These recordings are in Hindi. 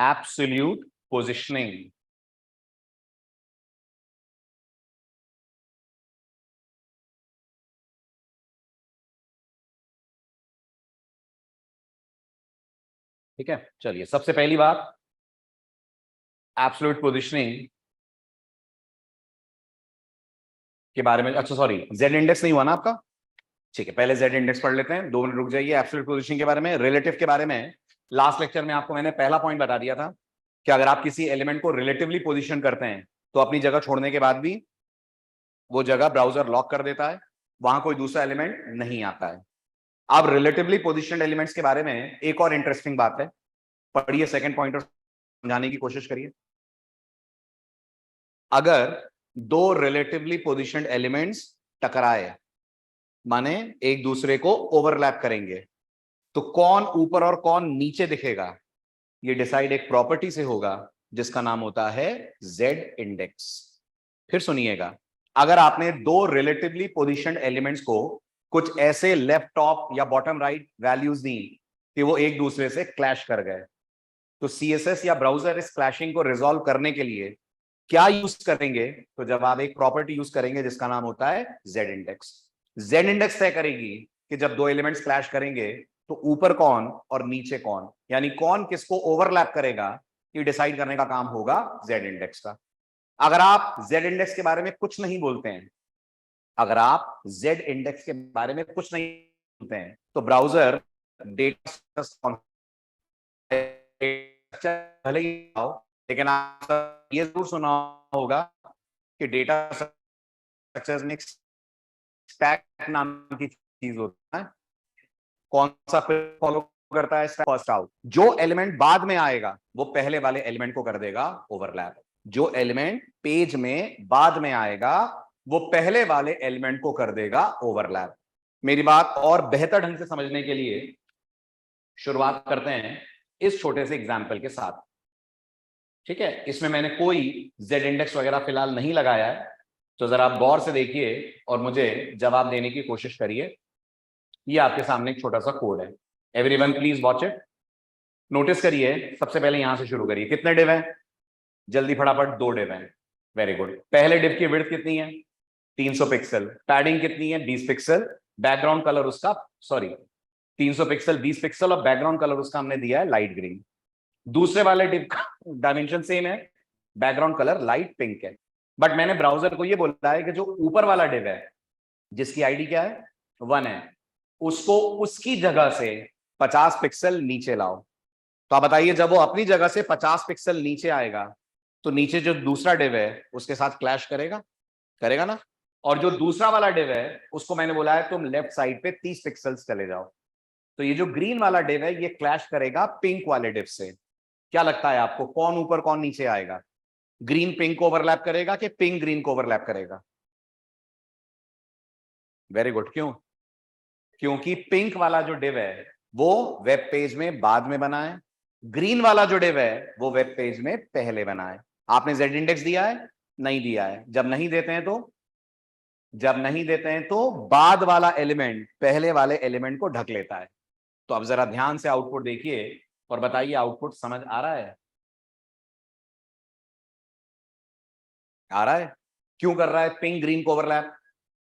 Absolute positioning. ठीक है, चलिए सबसे पहली बात एब्सोल्यूट पोजिशनिंग के बारे में। अच्छा सॉरी, जेड इंडेक्स नहीं हुआ ना आपका? ठीक है, पहले जेड इंडेक्स पढ़ लेते हैं, 2 मिनट रुक जाइए। एब्सोल्यूट पोजीशन के बारे में, रिलेटिव के बारे में लास्ट लेक्चर में आपको मैंने पहला पॉइंट बता दिया था कि अगर आप किसी एलिमेंट को रिलेटिवली पोजीशन करते हैं तो अपनी जगह छोड़ने के बाद भी वो जगह ब्राउजर लॉक कर देता है, वहां कोई दूसरा एलिमेंट नहीं आता है। अब रिलेटिवली पोजिशनड एलिमेंट्स के बारे में एक और इंटरेस्टिंग बात है, पढ़िए सेकंड पॉइंट और समझाने की कोशिश करिए। अगर दो रिलेटिवली पोजिशनड एलिमेंट्स टकराए, माने एक दूसरे को ओवरलैप करेंगे, तो कौन ऊपर और कौन नीचे दिखेगा ये डिसाइड एक प्रॉपर्टी से होगा जिसका नाम होता है जेड इंडेक्स। फिर सुनिएगा, अगर आपने दो रिलेटिवली पोजीशनड एलिमेंट्स को कुछ ऐसे लेफ्ट टॉप या बॉटम राइट वैल्यूज दी कि वो एक दूसरे से क्लैश कर गए, तो सीएसएस या ब्राउजर इस क्लैशिंग को रिजॉल्व करने के लिए क्या यूज करेंगे? तो जब आप एक प्रॉपर्टी यूज करेंगे जिसका नाम होता है जेड इंडेक्स। जेड इंडेक्स तय करेगी कि जब दो एलिमेंट्स क्लैश करेंगे तो ऊपर कौन और नीचे कौन, यानी कौन किसको ओवरलैप करेगा, ये डिसाइड करने का काम होगा जेड इंडेक्स का। अगर आप जेड इंडेक्स के बारे में कुछ नहीं बोलते हैं, अगर आप जेड इंडेक्स के बारे में कुछ नहीं बोलते हैं, तो ब्राउजर डेटा भले ही आओ, लेकिन आप ये जरूर सुना होगा कि डेटा स्ट्रक्चर्स में स्टैक नाम की चीज होता है। कौन सा फॉलो करता है? First out. जो एलिमेंट बाद में आएगा वो पहले वाले एलिमेंट को कर देगा ओवरलैप। जो एलिमेंट पेज में बाद में आएगा वो पहले वाले एलिमेंट को कर देगा ओवरलैप। मेरी बात और बेहतर ढंग से समझने के लिए शुरुआत करते हैं इस छोटे से एग्जाम्पल के साथ। ठीक है, इसमें मैंने कोई जेड इंडेक्स वगैरह फिलहाल नहीं लगाया है, तो जरा आप गौर से देखिए और मुझे जवाब देने की कोशिश करिए। ये आपके सामने एक छोटा सा कोड है, everyone please watch it. Notice करिए, सबसे पहले यहां से शुरू करिए। कितने डिव हैं? जल्दी फटाफट, 2 डिव हैं। Very good. पहले डिव की विड्थ कितनी है? 300 पिक्सल। पैडिंग कितनी है? 20 पिक्सल। बैकग्राउंड कलर उसका, सॉरी 300 पिक्सल 20 पिक्सल, और बैकग्राउंड कलर उसका हमने दिया है लाइट ग्रीन। दूसरे वाले डिव का डायमेंशन सेम है, बैकग्राउंड कलर लाइट पिंक है। बट मैंने ब्राउजर को ये बोला है कि जो ऊपर वाला डिव है जिसकी आईडी क्या है? 1 है, उसको उसकी जगह से 50 पिक्सल नीचे लाओ। तो आप बताइए, जब वो अपनी जगह से 50 पिक्सल नीचे आएगा तो नीचे जो दूसरा डिव है उसके साथ क्लैश करेगा? करेगा ना। और जो दूसरा वाला डिव है उसको मैंने बोला है तुम लेफ्ट साइड पे 30 पिक्सल्स चले जाओ, तो ये जो ग्रीन वाला डिव है ये क्लैश करेगा पिंक वाले डिव से। क्या लगता है आपको, कौन ऊपर कौन नीचे आएगा? ग्रीन पिंक को ओवरलैप करेगा कि पिंक ग्रीन को ओवरलैप करेगा? Very good. क्यों? क्योंकि पिंक वाला जो डिव है वो वेब पेज में बाद में बना है, ग्रीन वाला जो डिव है वो वेब पेज में पहले बना है। आपने जेड इंडेक्स दिया है? नहीं दिया है। जब नहीं देते हैं तो, जब नहीं देते हैं तो बाद वाला एलिमेंट पहले वाले एलिमेंट को ढक लेता है। तो अब जरा ध्यान से आउटपुट देखिए और बताइए आउटपुट समझ आ रहा है? आ रहा है? क्यों कर रहा है पिंक ग्रीन को ओवरलैप?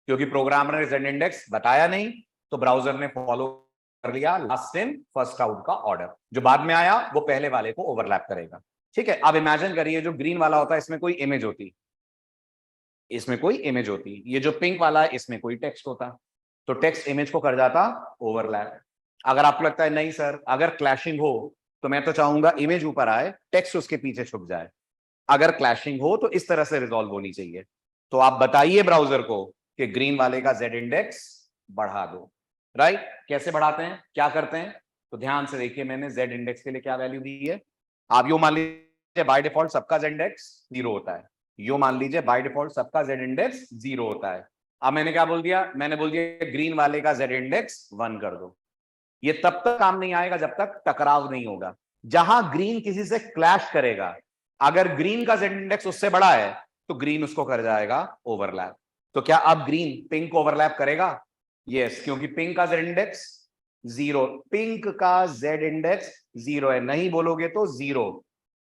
क्योंकि प्रोग्रामर ने जेड इंडेक्स बताया नहीं, तो ब्राउजर ने फॉलो कर लिया लास्ट इन फर्स्ट आउट का ऑर्डर। जो बाद में आया वो पहले वाले को ओवरलैप करेगा। ठीक है, अब इमेजिन करिए जो ग्रीन वाला होता है इसमें कोई इमेज होती, इसमें कोई इमेज होती, ये जो पिंक वाला है इसमें कोई टेक्स्ट होता, तो टेक्स्ट इमेज को कर जाता ओवरलैप। अगर आपको लगता है नहीं सर अगर क्लैशिंग हो तो मैं तो चाहूंगा इमेज ऊपर आए टेक्स्ट उसके पीछे छुप जाए, अगर क्लैशिंग हो तो इस तरह से रिजॉल्व होनी चाहिए, तो आप बताइए ब्राउजर को कि ग्रीन वाले का जेड इंडेक्स बढ़ा दो। राइट? कैसे बढ़ाते हैं, क्या करते हैं? तो ध्यान से देखिए, मैंने जेड इंडेक्स के लिए क्या वैल्यू दी है। आप यो मान लीजिए बाय डिफॉल्ट सबका जेड इंडेक्स 0 होता है, यो मान लीजिए बाय डिफॉल्ट सबका जेड इंडेक्स 0 होता है। अब मैंने क्या बोल दिया? मैंने बोल दिया ग्रीन वाले का जेड इंडेक्स 1 कर दो। ये तब तक काम नहीं आएगा जब तक टकराव नहीं होगा। जहां ग्रीन किसी से क्लैश करेगा, अगर ग्रीन का जेड इंडेक्स उससे बड़ा है तो ग्रीन उसको कर जाएगा ओवरलैप। तो क्या अब ग्रीन पिंक को ओवरलैप करेगा? यस, क्योंकि पिंक का जेड इंडेक्स 0, पिंक का जेड इंडेक्स 0 है। नहीं बोलोगे तो 0,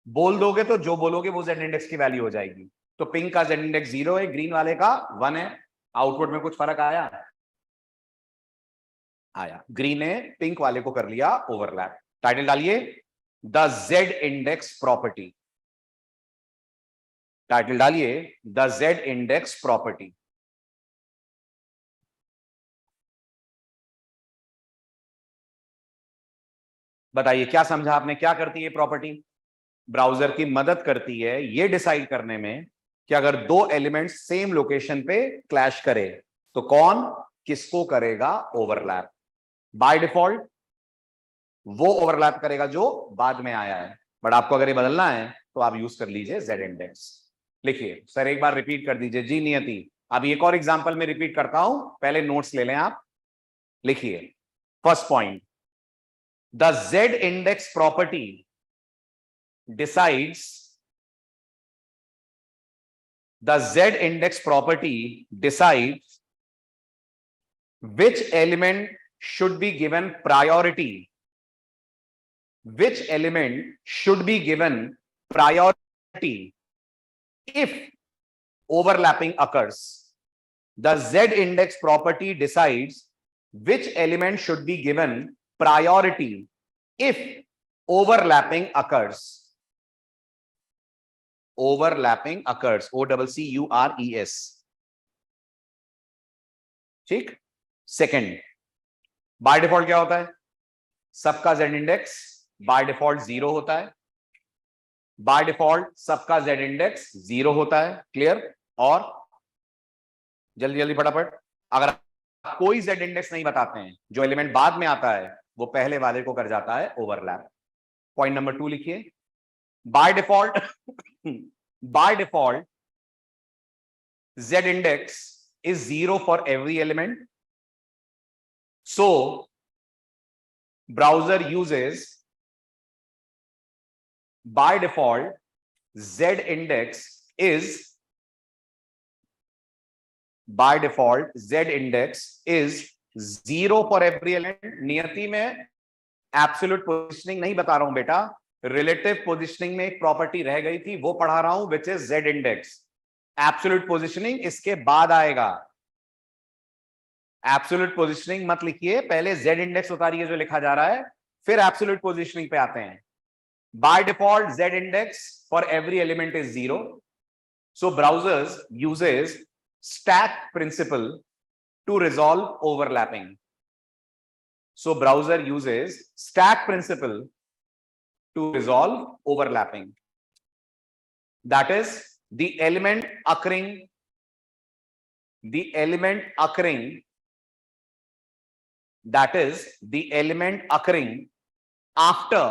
बोल दोगे तो जो बोलोगे वो जेड इंडेक्स की वैल्यू हो जाएगी। तो पिंक का जेड इंडेक्स 0 है, ग्रीन वाले का 1 है। आउटपुट में कुछ फर्क आया? आया। ग्रीन ने पिंक वाले को कर लिया ओवरलैप। टाइटल डालिए, the Z index property. Title डालिए, द जेड इंडेक्स प्रॉपर्टी। बताइए क्या समझा आपने? क्या करती है प्रॉपर्टी? ब्राउजर की मदद करती है ये डिसाइड करने में कि अगर दो एलिमेंट्स सेम लोकेशन पे क्लैश करे तो कौन किसको करेगा ओवरलैप। बाय डिफॉल्ट वो ओवरलैप करेगा जो बाद में आया है, बट आपको अगर ये बदलना है तो आप यूज कर लीजिए जेड इंडेक्स। लिखिए सर, एक बार रिपीट कर दीजिए जी नियति। अभी एक और एग्जांपल में रिपीट करता हूं, पहले नोट्स ले लें आप। लिखिए, first point, the Z index property decides the Z index property decides which element should be given priority. Which element should be given priority if overlapping occurs. The Z index property decides which element should be given priority if overlapping occurs. Overlapping occurs, OCCURES. ठीक। सेकंड, बाय डिफॉल्ट क्या होता है? सबका जेड इंडेक्स बाय डिफॉल्ट 0 होता है। बाय डिफॉल्ट सबका जेड इंडेक्स 0 होता है। क्लियर? और जल्दी जल्दी फटाफट, अगर कोई जेड इंडेक्स नहीं बताते हैं, जो एलिमेंट बाद में आता है वो पहले वाले को कर जाता है ओवरलैप। पॉइंट नंबर 2 लिखिए, bye default Z index is 0 for every element. So browser uses by default Z index is 0 for every element. नियति में एब्सोल्यूट पोजिशनिंग नहीं बता रहा हूं बेटा, रिलेटिव पोजिशनिंग में एक प्रॉपर्टी रह गई थी वो पढ़ा रहा हूं, which is Z index. Absolute positioning इसके बाद आएगा। एब्सोल्यूट पोजिशनिंग मत लिखिए, पहले Z इंडेक्स उतारिए जो लिखा जा रहा है, फिर एब्सोल्यूट पोजिशनिंग पे आते हैं। By default Z index for every element is 0. So browsers uses stack principle to resolve overlapping. So browser uses stack principle to resolve overlapping. That is the element occurring after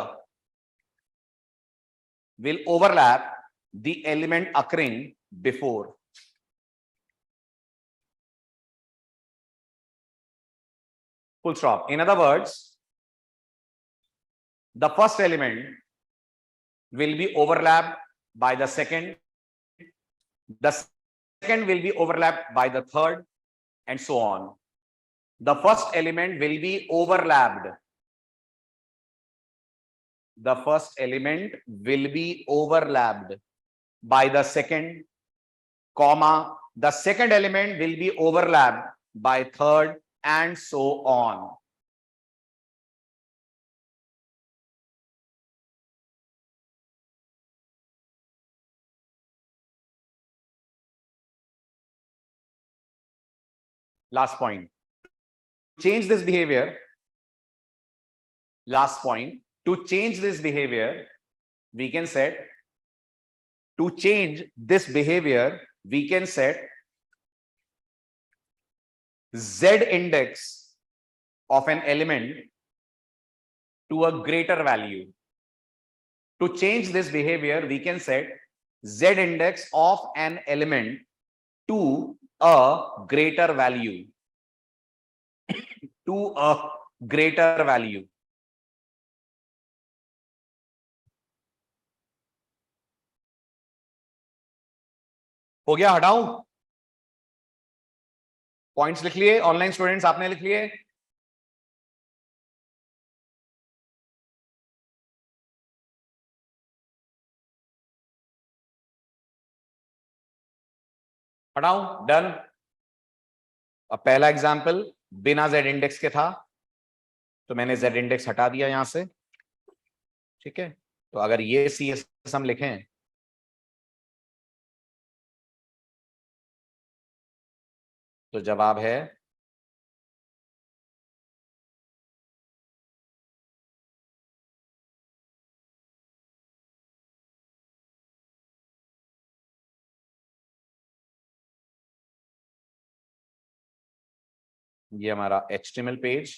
will overlap the element occurring before. Full stop. In other words, the first element will be overlapped by the second, the second will be overlapped by the third, and so on. The first element will be overlapped. The first element will be overlapped by the second, comma, the second element will be overlapped by third, and so on. Last point. Change this behavior. Last point. To change this behavior, we can set. To change this behavior, we can set Z index of an element to a greater value. To change this behavior, we can set Z index of an element to a greater value. To a greater value. हो गया? हटाऊं? पॉइंट्स लिख लिए ऑनलाइन स्टूडेंट्स? आपने लिख लिए? हटाऊं, डन। अब पहला एग्जाम्पल बिना जेड इंडेक्स के था, तो मैंने जेड इंडेक्स हटा दिया यहां से। ठीक है, तो अगर ये CSS हम लिखें, तो जवाब है ये हमारा HTML पेज।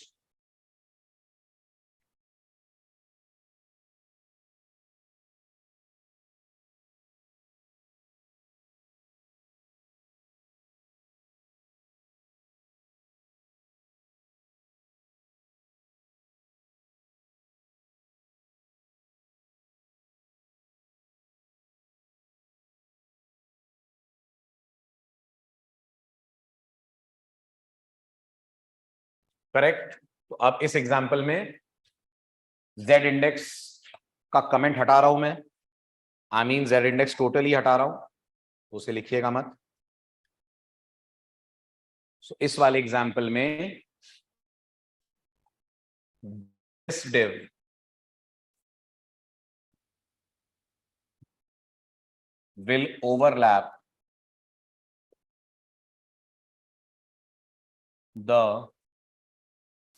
करेक्ट। तो अब इस एग्जाम्पल में जेड इंडेक्स का कमेंट हटा रहा हूं मैं, I mean Z index totally हटा रहा हूं, तो उसे लिखिएगा मत। सो इस वाले एग्जाम्पल में this div will overlap the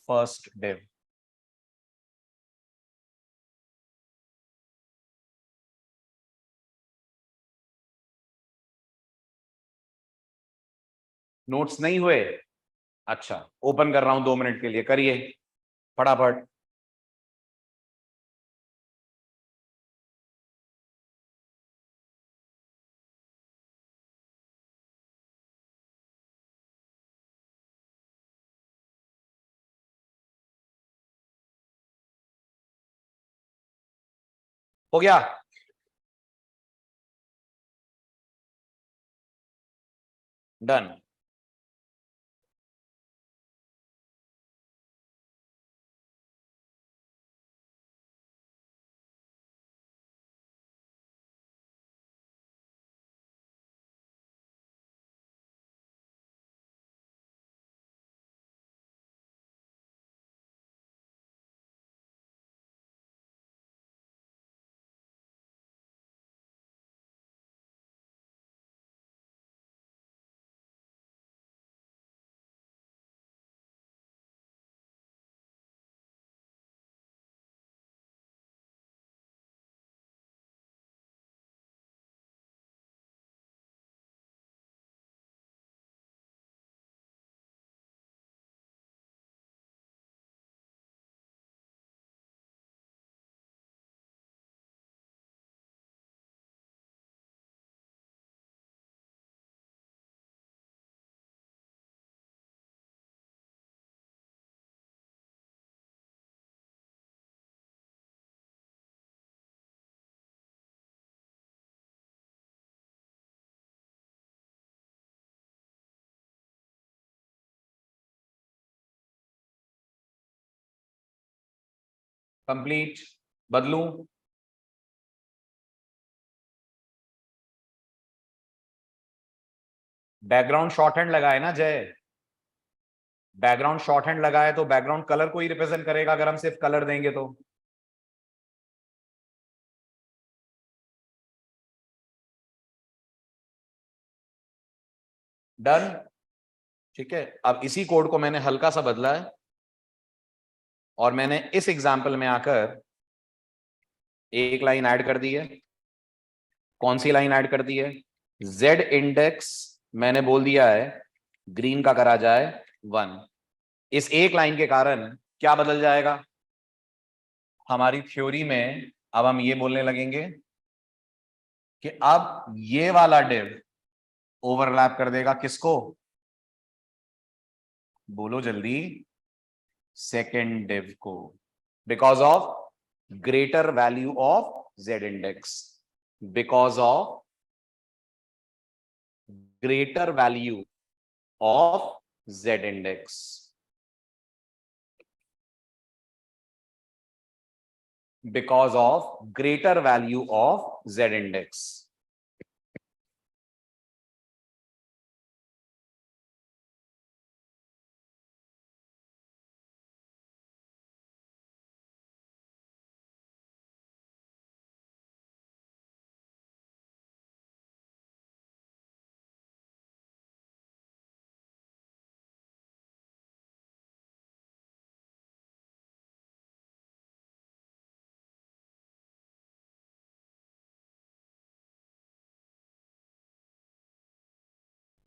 first div। Notes नहीं हुए? अच्छा, ओपन कर रहा हूं 2 मिनट के लिए, करिए फटाफट। हो गया? डन। कंप्लीट। बदलूं? बैकग्राउंड शॉर्ट हैंड लगाए ना जय, बैकग्राउंड शॉर्ट हैंड लगाए तो बैकग्राउंड कलर को ही रिप्रेजेंट करेगा अगर हम सिर्फ कलर देंगे तो। डन। ठीक है, अब इसी कोड को मैंने हल्का सा बदला है, और मैंने इस एग्जाम्पल में आकर एक लाइन ऐड कर दी है। कौन सी लाइन ऐड कर दी है? जेड इंडेक्स मैंने बोल दिया है ग्रीन का करा जाए 1। इस एक लाइन के कारण क्या बदल जाएगा हमारी थ्योरी में? अब हम ये बोलने लगेंगे कि अब ये वाला डिव ओवरलैप कर देगा किसको? बोलो जल्दी। सेकेंड डिव को, because of greater value of Z index, because of greater value of Z index, because of greater value of Z index।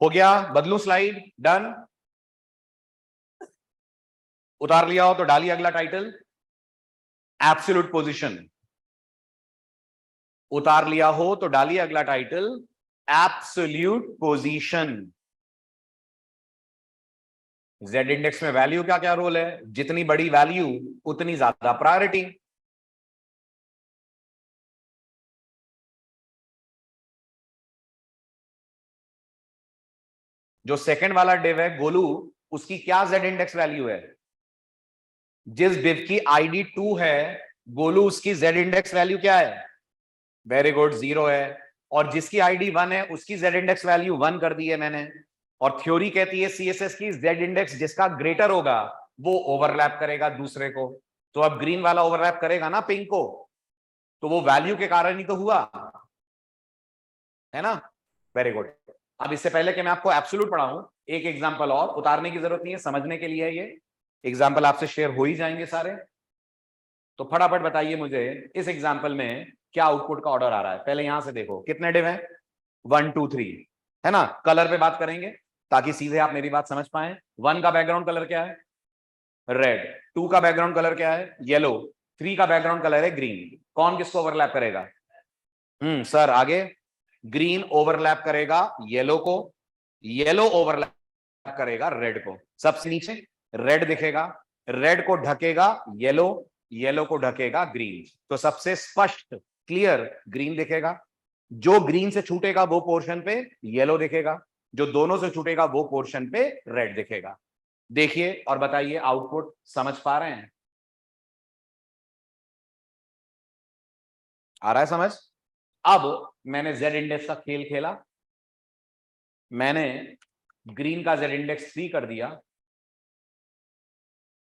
हो गया, बदलू स्लाइड, डन। उतार लिया हो तो डालिए अगला टाइटल, एब्सोल्यूट पोजीशन। उतार लिया हो तो डालिए अगला title, absolute position. Z index में वैल्यू का क्या रोल है? जितनी बड़ी वैल्यू उतनी ज्यादा प्रायोरिटी। जो सेकंड वाला डिव है गोलू, उसकी क्या जेड इंडेक्स वैल्यू है? जिस डिव की आईडी 2 है गोलू, उसकी जेड इंडेक्स वैल्यू क्या है? वेरी गुड, 0 है। और जिसकी आईडी 1 है उसकी जेड इंडेक्स वैल्यू 1 कर दी है मैंने। और थ्योरी कहती है सीएसएस की जेड इंडेक्स जिसका ग्रेटर होगा वो ओवरलैप करेगा दूसरे को। तो अब ग्रीन वाला ओवरलैप करेगा ना पिंक को, तो वो वैल्यू के कारण ही तो हुआ है ना। Very good. अब इससे पहले कि मैं आपको एब्सोल्यूट पढ़ाऊं, एक एग्जांपल और, उतारने की जरूरत नहीं है, समझने के लिए है ये एग्जांपल, आपसे शेयर हो ही जाएंगे सारे। तो फटाफट बताइए मुझे इस एग्जांपल में क्या आउटपुट का ऑर्डर आ रहा है। पहले यहां से देखो कितने डिव हैं, 1 2 3 है ना। कलर पे बात करेंगे ताकि सीधे आप मेरी बात समझ पाए। 1 का बैकग्राउंड कलर क्या है? रेड। 2 का बैकग्राउंड कलर क्या है? येलो। 3 का बैकग्राउंड कलर है ग्रीन। कौन किसको ओवरलैप करेगा? सर आगे। ग्रीन ओवरलैप करेगा येलो को, येलो ओवरलैप करेगा रेड को। सबसे नीचे रेड दिखेगा, रेड को ढकेगा येलो, येलो को ढकेगा ग्रीन। तो सबसे स्पष्ट क्लियर ग्रीन दिखेगा। जो ग्रीन से छूटेगा वो पोर्शन पे येलो दिखेगा, जो दोनों से छूटेगा वो पोर्शन पे रेड दिखेगा। देखिए और बताइए आउटपुट समझ पा रहे हैं? आ रहा है समझ? अब मैंने जेड इंडेक्स का खेल खेला, मैंने ग्रीन का जेड इंडेक्स 3 कर दिया,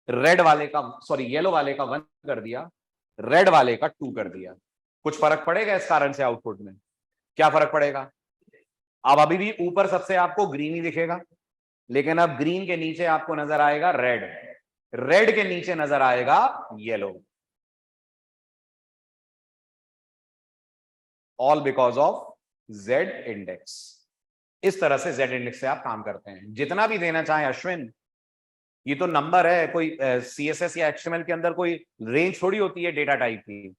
रेड वाले का सॉरी येलो वाले का 1 कर दिया, रेड वाले का 2 कर दिया। कुछ फर्क पड़ेगा इस कारण से आउटपुट में? क्या फर्क पड़ेगा? अब अभी भी ऊपर सबसे आपको ग्रीन ही दिखेगा, लेकिन अब ग्रीन के नीचे आपको नजर आएगा रेड, रेड के नीचे नजर आएगा yellow. All because of Z index. इस तरह से जेड इंडेक्स से आप काम करते हैं। जितना भी देना चाहें अश्विन, ये तो नंबर है, कोई सीएसएस या एचटीएमएल के अंदर कोई रेंज थोड़ी होती है डेटा टाइप की।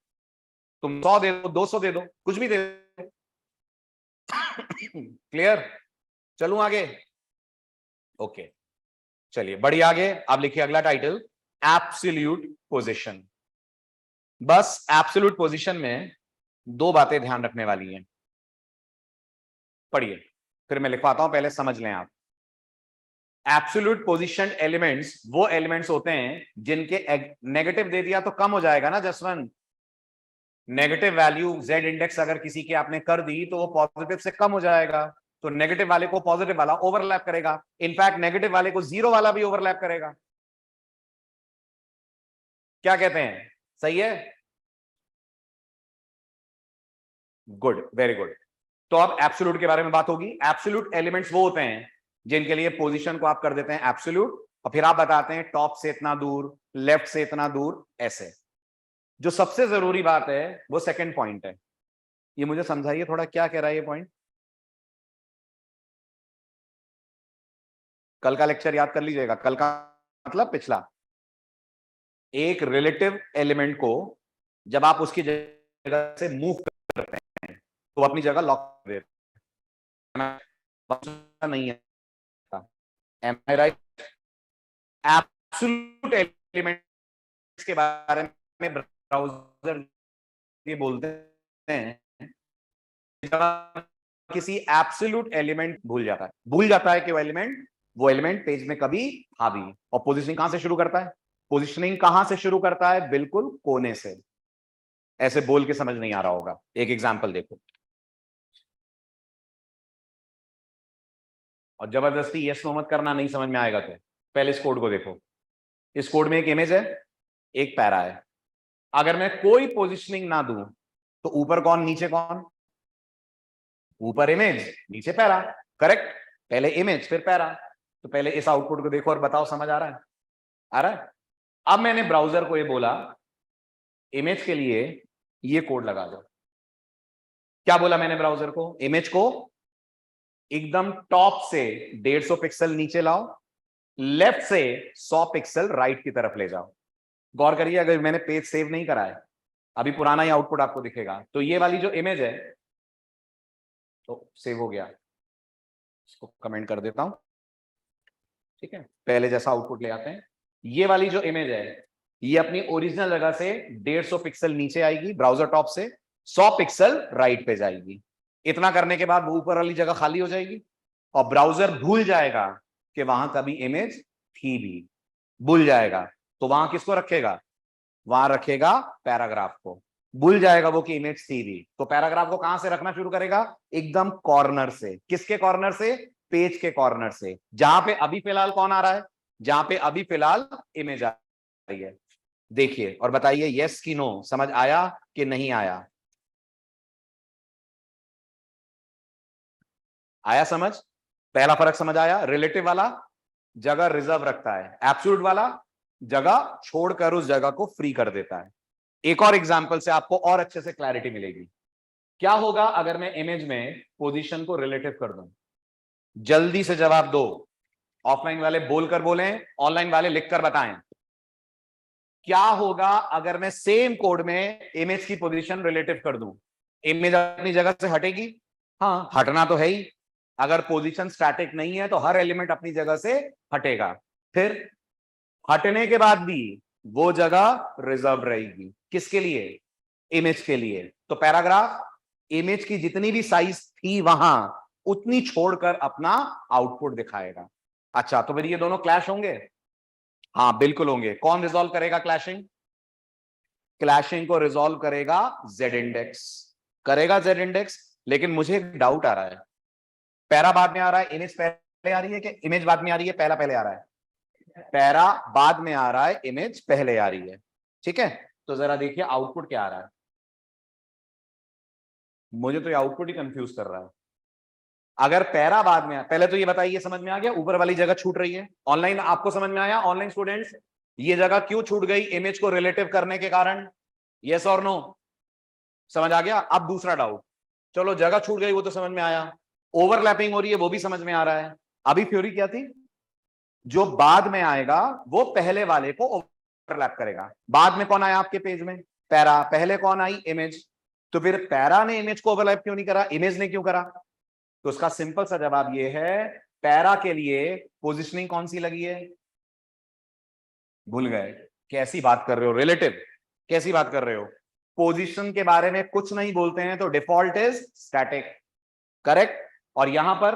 तुम 100 दे दो, 200 दे दो, कुछ भी दे दो। क्लियर? चलूं आगे? ओके चलिए बढ़िया आगे। अब लिखिए अगला टाइटल, एब्सोल्यूट पोजीशन। बस एब्सोल्यूट पोजीशन में दो बातें ध्यान रखने वाली हैं। पढ़िए फिर मैं लिखवाता हूं, पहले समझ लें आप। एब्सोल्यूट पोजीशन एलिमेंट्स वो एलिमेंट्स होते हैं जिनके नेगेटिव दे दिया तो कम हो जाएगा ना Jaswant. Negative value Z index अगर किसी की आपने कर दी तो वो पॉजिटिव से कम हो जाएगा। तो नेगेटिव वाले को पॉजिटिव वाला ओवरलैप करेगा, इनफैक्ट नेगेटिव वाले को जीरो वाला भी ओवरलैप करेगा। क्या कहते हैं? सही है? Good, very good. तो अब एब्सोल्यूट के बारे में बात होगी। एब्सोल्यूट एलिमेंट्स वो होते हैं जिनके लिए पोजीशन को आप कर देते हैं एब्सोल्यूट, और फिर आप बताते हैं टॉप से इतना दूर, लेफ्ट से इतना दूर, ऐसे। जो सबसे जरूरी बात है वो सेकंड पॉइंट है। ये मुझे समझाइए थोड़ा, क्या कह रहा है ये पॉइंट? कल का लेक्चर याद कर लीजिएगा, कल का मतलब पिछला। एक रिलेटिव एलिमेंट को जब आप उसकी जगह से मूव करते हैं तो अपनी जगह लॉक कर देते हैं, नहीं है? एम आई राइट? एब्सोल्यूट एलिमेंट्स के बारे में ब्राउजर ये बोलते हैं, जब किसी एब्सोल्यूट एलिमेंट भूल जाता है कि वो एलिमेंट पेज में कभी था भी। और पोजीशनिंग कहां से शुरू करता है? पोजीशनिंग कहां से शुरू करता है? बिल्कुल कोने से। ऐसे बोल के समझ नहीं आ रहा होगा, एक एग्जांपल देखो। और जबरदस्ती यस नो मत करना, नहीं समझ में आएगा तो। पहले इस कोड को देखो। इस कोड में एक इमेज है, एक पैरा है। अगर मैं कोई पोजीशनिंग ना दूं तो ऊपर कौन नीचे कौन? ऊपर इमेज नीचे पैरा, करेक्ट? पहले इमेज फिर पैरा। तो पहले इस आउटपुट को देखो और बताओ समझ आ रहा है? आ रहा है? अब मैंने ब्राउजर को ये बोला इमेज के लिए ये कोड लगा दो। क्या बोला मैंने ब्राउजर को? इमेज को एकदम टॉप से 150 पिक्सल नीचे लाओ, लेफ्ट से 100 पिक्सल राइट की तरफ ले जाओ। गौर करिए, अगर मैंने पेज सेव नहीं करा है, अभी पुराना ही आउटपुट आपको दिखेगा। तो ये वाली जो इमेज है, तो सेव हो गया, इसको कमेंट कर देता हूं, ठीक है। पहले जैसा आउटपुट ले आते हैं। ये वाली जो इमेज है, ये अपनी ओरिजिनल जगह से 150 पिक्सल नीचे आएगी ब्राउजर टॉप से, 100 पिक्सल राइट पे जाएगी। इतना करने के बाद वो ऊपर वाली जगह खाली हो जाएगी और ब्राउजर भूल जाएगा कि वहां कभी इमेज थी भी, भूल जाएगा। तो वहां किसको रखेगा? वहां रखेगा पैराग्राफ को। भूल जाएगा वो कि इमेज थी भी, तो पैराग्राफ को कहां से रखना शुरू करेगा? एकदम कॉर्नर से। किसके कॉर्नर से? पेज के कॉर्नर से, जहां पे अभी फिलहाल कौन आ रहा है? जहां पे अभी फिलहाल इमेज आ रही है। देखिए और बताइए यस कि नो, समझ आया कि नहीं आया? आया समझ? पहला फर्क समझ आया? रिलेटिव वाला जगह रिजर्व रखता है, एब्सोल्यूट वाला जगह छोड़कर उस जगह को फ्री कर देता है। एक और एग्जांपल से आपको और अच्छे से क्लैरिटी मिलेगी। क्या होगा अगर मैं इमेज में पोजीशन को रिलेटिव कर दूं? जल्दी से जवाब दो। ऑफलाइन वाले बोलकर बोलें, ऑनलाइन वाले लिखकर बताएं। क्या होगा अगर मैं सेम कोड में इमेज की पोजीशन रिलेटिव कर दूं? इमेज अपनी जगह से हटेगी? हाँ, हटना तो है ही। अगर पोजीशन स्टैटिक नहीं है तो हर एलिमेंट अपनी जगह से हटेगा। फिर हटने के बाद भी वो जगह रिजर्व रहेगी। किसके लिए? इमेज के लिए। तो पैराग्राफ इमेज की जितनी भी साइज थी वहां उतनी छोड़कर अपना आउटपुट दिखाएगा। अच्छा, तो फिर ये दोनों क्लैश होंगे? हाँ बिल्कुल होंगे। कौन रिजॉल्व करेगा क्लैशिंग? क्लैशिंग को रिजॉल्व करेगा जेड इंडेक्स, करेगा जेड इंडेक्स। लेकिन मुझे एक डाउट आ रहा है, पैरा बाद में आ रहा है, इमेज पहले आ रही है कि इमेज बाद में आ रही है? पहला पहले आ रहा है? पैरा बाद में आ रहा है, इमेज पहले आ रही है। ठीक है, तो जरा देखिए आउटपुट क्या आ रहा है। मुझे तो ये आउटपुट ही कंफ्यूज कर रहा है। अगर पैरा बाद में पहले तो ये बताइए, समझ में आ गया ऊपर वाली जगह छूट रही है? ऑनलाइन आपको समझ में आया? ऑनलाइन स्टूडेंट्स, ये जगह क्यों छूट गई इमेज को रिलेटिव करने के कारण? यस और नो? समझ आ गया? अब दूसरा डाउट, चलो जगह छूट गई वो तो समझ में आया, ओवरलैपिंग हो रही है वो भी समझ में आ रहा है। अभी थ्योरी क्या थी? जो बाद में आएगा वो पहले वाले को ओवरलैप करेगा। बाद में कौन आया आपके पेज में? पैरा। पहले कौन आई? इमेज। तो फिर पैरा ने इमेज को ओवरलैप क्यों नहीं करा, इमेज ने क्यों करा? तो उसका सिंपल सा जवाब ये है, पैरा के लिए पोजिशनिंग कौन सी लगी है? भूल गए? कैसी बात कर रहे हो, रिलेटिव कैसी बात कर रहे हो? पोजीशन के बारे में कुछ नहीं बोलते हैं तो डिफॉल्ट इज स्टैटिक, करेक्ट। और यहां पर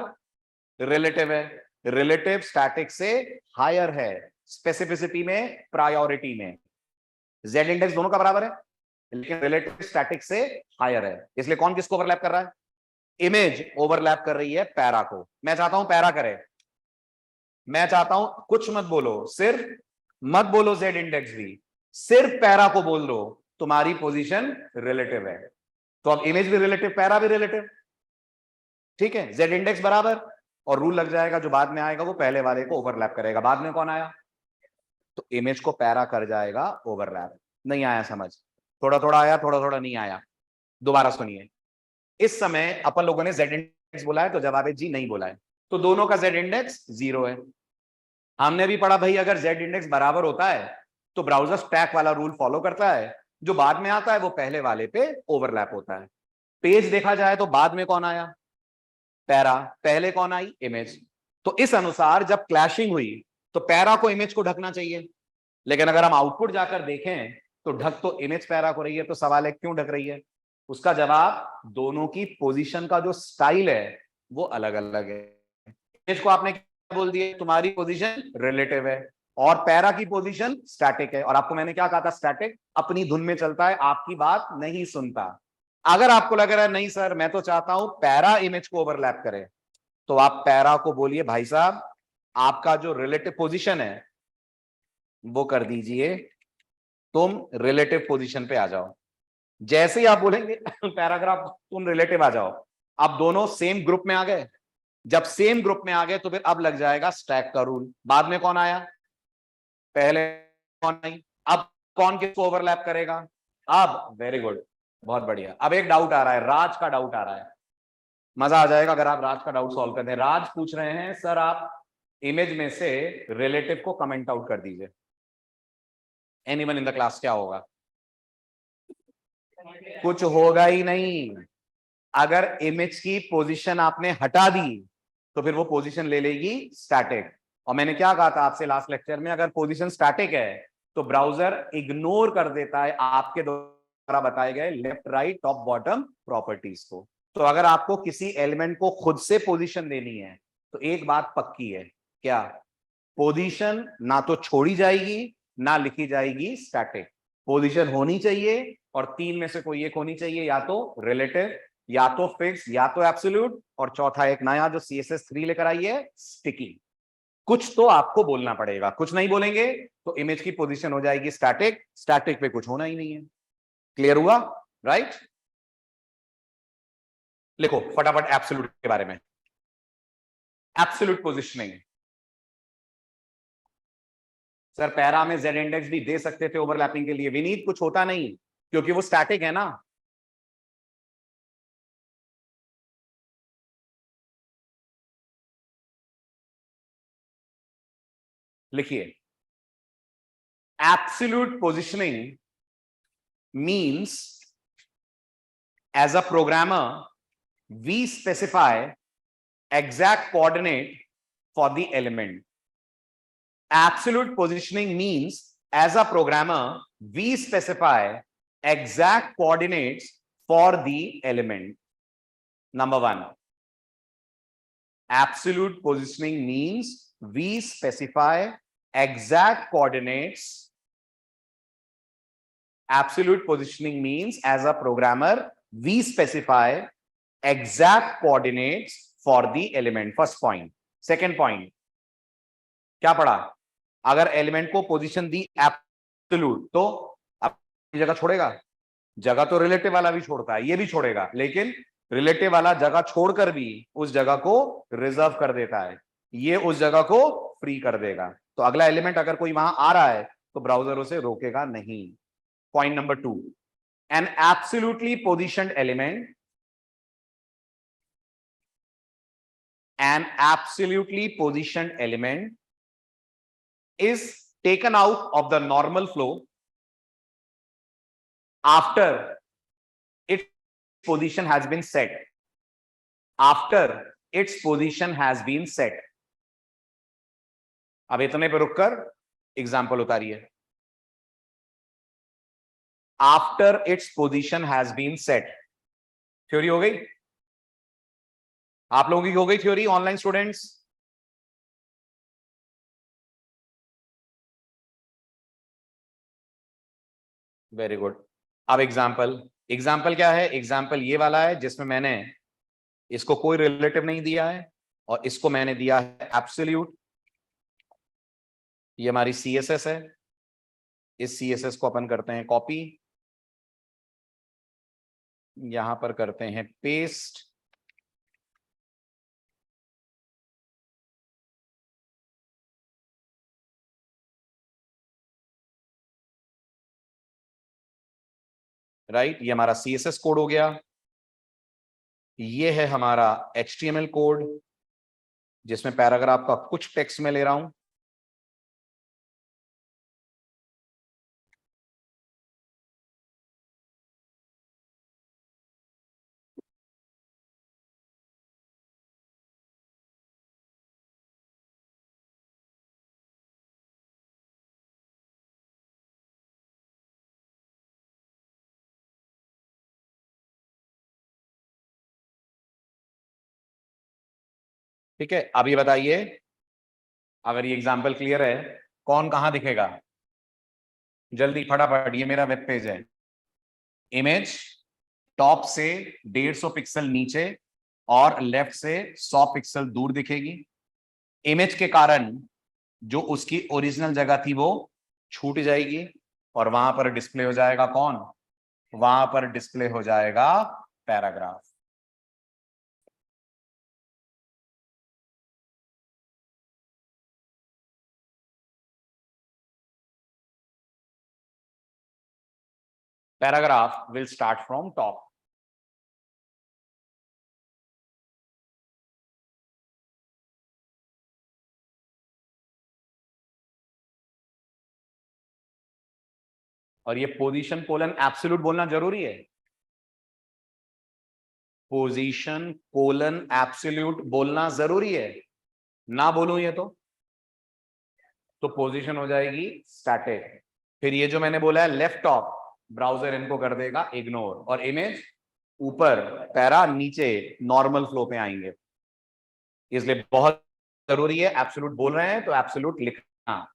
रिलेटिव है, रिलेटिव स्टैटिक से हायर है, स्पेसिफिसिटी में, प्रायोरिटी में। जेड इंडेक्स दोनों का बराबर है लेकिन रिलेटिव स्टैटिक से हायर है। इसलिए कौन किसको ओवरलैप कर रहा है? इमेज ओवरलैप कर रही है पैरा को। मैं चाहता हूं पैरा करे, मैं चाहता हूं कुछ मत बोलो, सिर्फ मत बोलो जेड इंडेक्स भी, सिर्फ पैरा को बोल दो, तुम्हारी पोजीशन रिलेटिव है। तो अब इमेज भी रिलेटिव, पैरा भी रिलेटिव, ठीक है। जेड इंडेक्स बराबर, और रूल लग जाएगा जो बाद में आएगा वो पहले वाले को ओवरलैप करेगा। बाद में कौन आया? तो इमेज को पैरा कर जाएगा ओवरलैप। नहीं आया समझ? थोड़ा थोड़ा आया, थोड़ा थोड़ा नहीं आया। दोबारा सुनिए, इस समय अपन लोगों ने जेड इंडेक्स बोला है तो जवाब है जी, नहीं बोला है, तो दोनों का जेड इंडेक्स 0 है। हमने भी पढ़ा भाई अगर जेड इंडेक्स बराबर होता है तो ब्राउजर स्टैक वाला रूल फॉलो करता है, जो बाद में आता है वो पहले वाले पे ओवरलैप होता है। पेज देखा जाए तो बाद में कौन आया? पैरा। पहले कौन आई? इमेज। तो इस अनुसार जब क्लैशिंग हुई तो पैरा को इमेज को ढकना चाहिए, लेकिन अगर हम आउटपुट जाकर देखें तो ढक तो इमेज पैरा को रही है। तो सवाल है क्यों ढक रही है? उसका जवाब, दोनों की पोजीशन का जो स्टाइल है वो अलग अलग है। इमेज को आपने क्या बोल दिया? तुम्हारी पोजीशन रिलेटिव है, और पैरा की पोजीशन स्टैटिक है। और आपको मैंने क्या कहा था? स्टैटिक अपनी धुन में चलता है, आपकी बात नहीं सुनता। अगर आपको लग रहा है नहीं सर मैं तो चाहता हूं पैरा इमेज को ओवरलैप करे, तो आप पैरा को बोलिए भाई साहब आपका जो रिलेटिव पोजीशन है वो कर दीजिए, तुम रिलेटिव पोजीशन पे आ जाओ। जैसे ही आप बोलेंगे पैराग्राफ तुम रिलेटिव आ जाओ, अब दोनों सेम ग्रुप में आ गए। जब सेम ग्रुप में आ गए तो फिर अब लग जाएगा स्टैक का रूल। बाद में कौन आया? पहले कौन आई? अब कौन किसको ओवरलैप करेगा? अब वेरी गुड, बहुत बढ़िया। अब एक डाउट आ रहा है, राज का डाउट आ रहा है। मजा आ जाएगा अगर आप राज का डाउट सॉल्व कर दें। राज पूछ रहे हैं सर आप इमेज में से रिलेटिव को कमेंट आउट कर दीजिए। एनीवन इन द क्लास, क्या होगा? कुछ होगा ही नहीं। अगर इमेज की पोजीशन आपने हटा दी तो फिर वो पोजीशन ले लेगी स्टैटिक। और मैंने क्या कहा था आपसे लास्ट लेक्चर में, अगर पोजीशन स्टैटिक है तो ब्राउजर इग्नोर कर देता है आपके द्वारा बताए गए left right top bottom properties को। तो अगर आपको किसी एलिमेंट को खुद से पोजीशन देनी है तो एक बात पक्की है, क्या? पोजीशन ना तो छोड़ी जाएगी ना लिखी जाएगी स्टैटिक। पोजीशन होनी चाहिए और तीन में से कोई एक होनी चाहिए, या तो रिलेटिव, या तो फिक्स, या तो एब्सोल्यूट, और चौथा एक नया जो CSS3 लेकर आई है, स्टिकी। कुछ तो आपको बोलना पड़ेगा, कुछ नहीं बोलेंगे तो इमेज की पोजीशन हो जाएगी स्टैटिक। स्टैटिक पे कुछ होना ही नहीं है। क्लियर हुआ? राइट। लिखो फटाफट एब्सोल्यूट के बारे में। एब्सोल्यूट पोजिशनिंग, सर पैरा में जेड इंडेक्स भी दे सकते थे ओवरलैपिंग के लिए, विनीत कुछ होता नहीं क्योंकि वो स्टैटिक है ना। लिखिए, absolute positioning means as a programmer we specify exact coordinate for the element. Absolute positioning means as a programmer we specify exact coordinates for the element. Number one, absolute positioning means we specify exact coordinates. Absolute positioning means as a programmer we specify exact coordinates for the element. First point. Second point, क्या पढ़ा? अगर एलिमेंट को पोजीशन दी एब्सोल्यूट तो अपनी जगह छोड़ेगा। जगह तो रिलेटिव वाला भी छोड़ता है, ये भी छोड़ेगा, लेकिन रिलेटिव वाला जगह छोड़कर भी उस जगह को रिजर्व कर देता है, ये उस जगह को फ्री कर देगा। तो अगला एलिमेंट अगर कोई वहां आ रहा है तो ब्राउजर उसे रोकेगा नहीं। Point number 2, an absolutely positioned element, an absolutely positioned element is taken out of the normal flow after its position has been set. After its position has been set. अब इतने पे रुककर एग्जांपल उतारिए। After its position has been set. Theory हो गई? आप लोगों की हो गई theory, online students? Very good. अब एग्जाम्पल, एग्जाम्पल क्या है? एग्जाम्पल ये वाला है जिसमें मैंने इसको कोई रिलेटिव नहीं दिया है और इसको मैंने दिया है एब्सोल्यूट। ये हमारी CSS है, इस CSS को अपन करते हैं कॉपी, यहां पर करते हैं पेस्ट। राइट, ये हमारा CSS कोड हो गया। ये है हमारा HTML कोड जिसमें पैराग्राफ का कुछ टेक्स्ट में ले रहा हूं। ठीक है, अब ये बताइए, अगर ये एग्जाम्पल क्लियर है, कौन कहां दिखेगा? जल्दी फटाफट, ये मेरा वेब पेज है। इमेज टॉप से 150 पिक्सल नीचे और लेफ्ट से 100 पिक्सल दूर दिखेगी। इमेज के कारण जो उसकी ओरिजिनल जगह थी वो छूट जाएगी और वहां पर डिस्प्ले हो जाएगा कौन? वहां पर डिस्प्ले हो जाएगा paragraph. Paragraph will start from top. और ये पोजीशन कोलन एब्सोल्यूट बोलना जरूरी है। पोजीशन कोलन एब्सोल्यूट बोलना जरूरी है, ना बोलूं ये तो पोजीशन हो जाएगी स्टैटिक। फिर ये जो मैंने बोला है लेफ्ट टॉप, ब्राउजर इनको कर देगा इग्नोर, और इमेज ऊपर, पैरा नीचे, नॉर्मल फ्लो पे आएंगे। इसलिए बहुत जरूरी है, एब्सोल्यूट बोल रहे हैं तो एब्सोल्यूट लिखना।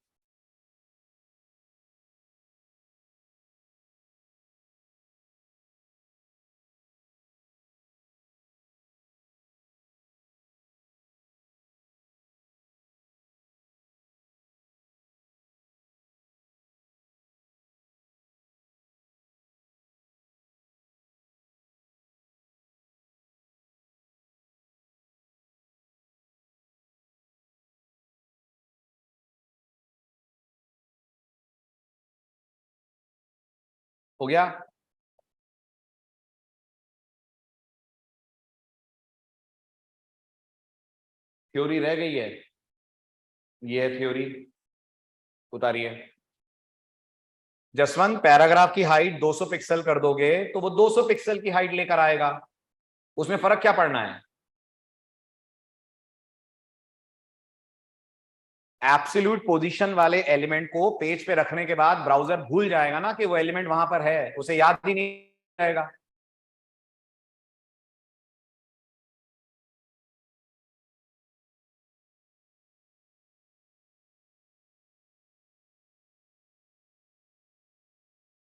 हो गया? थ्योरी रह गई है, ये थ्योरी उतारिए। जसवंत, पैराग्राफ की हाइट 200 पिक्सल कर दोगे तो वो 200 पिक्सल की हाइट लेकर आएगा, उसमें फर्क क्या पड़ना है? एब्सोल्यूट पोजीशन वाले एलिमेंट को पेज पे रखने के बाद ब्राउजर भूल जाएगा ना कि वो एलिमेंट वहां पर है, उसे याद ही नहीं आएगा।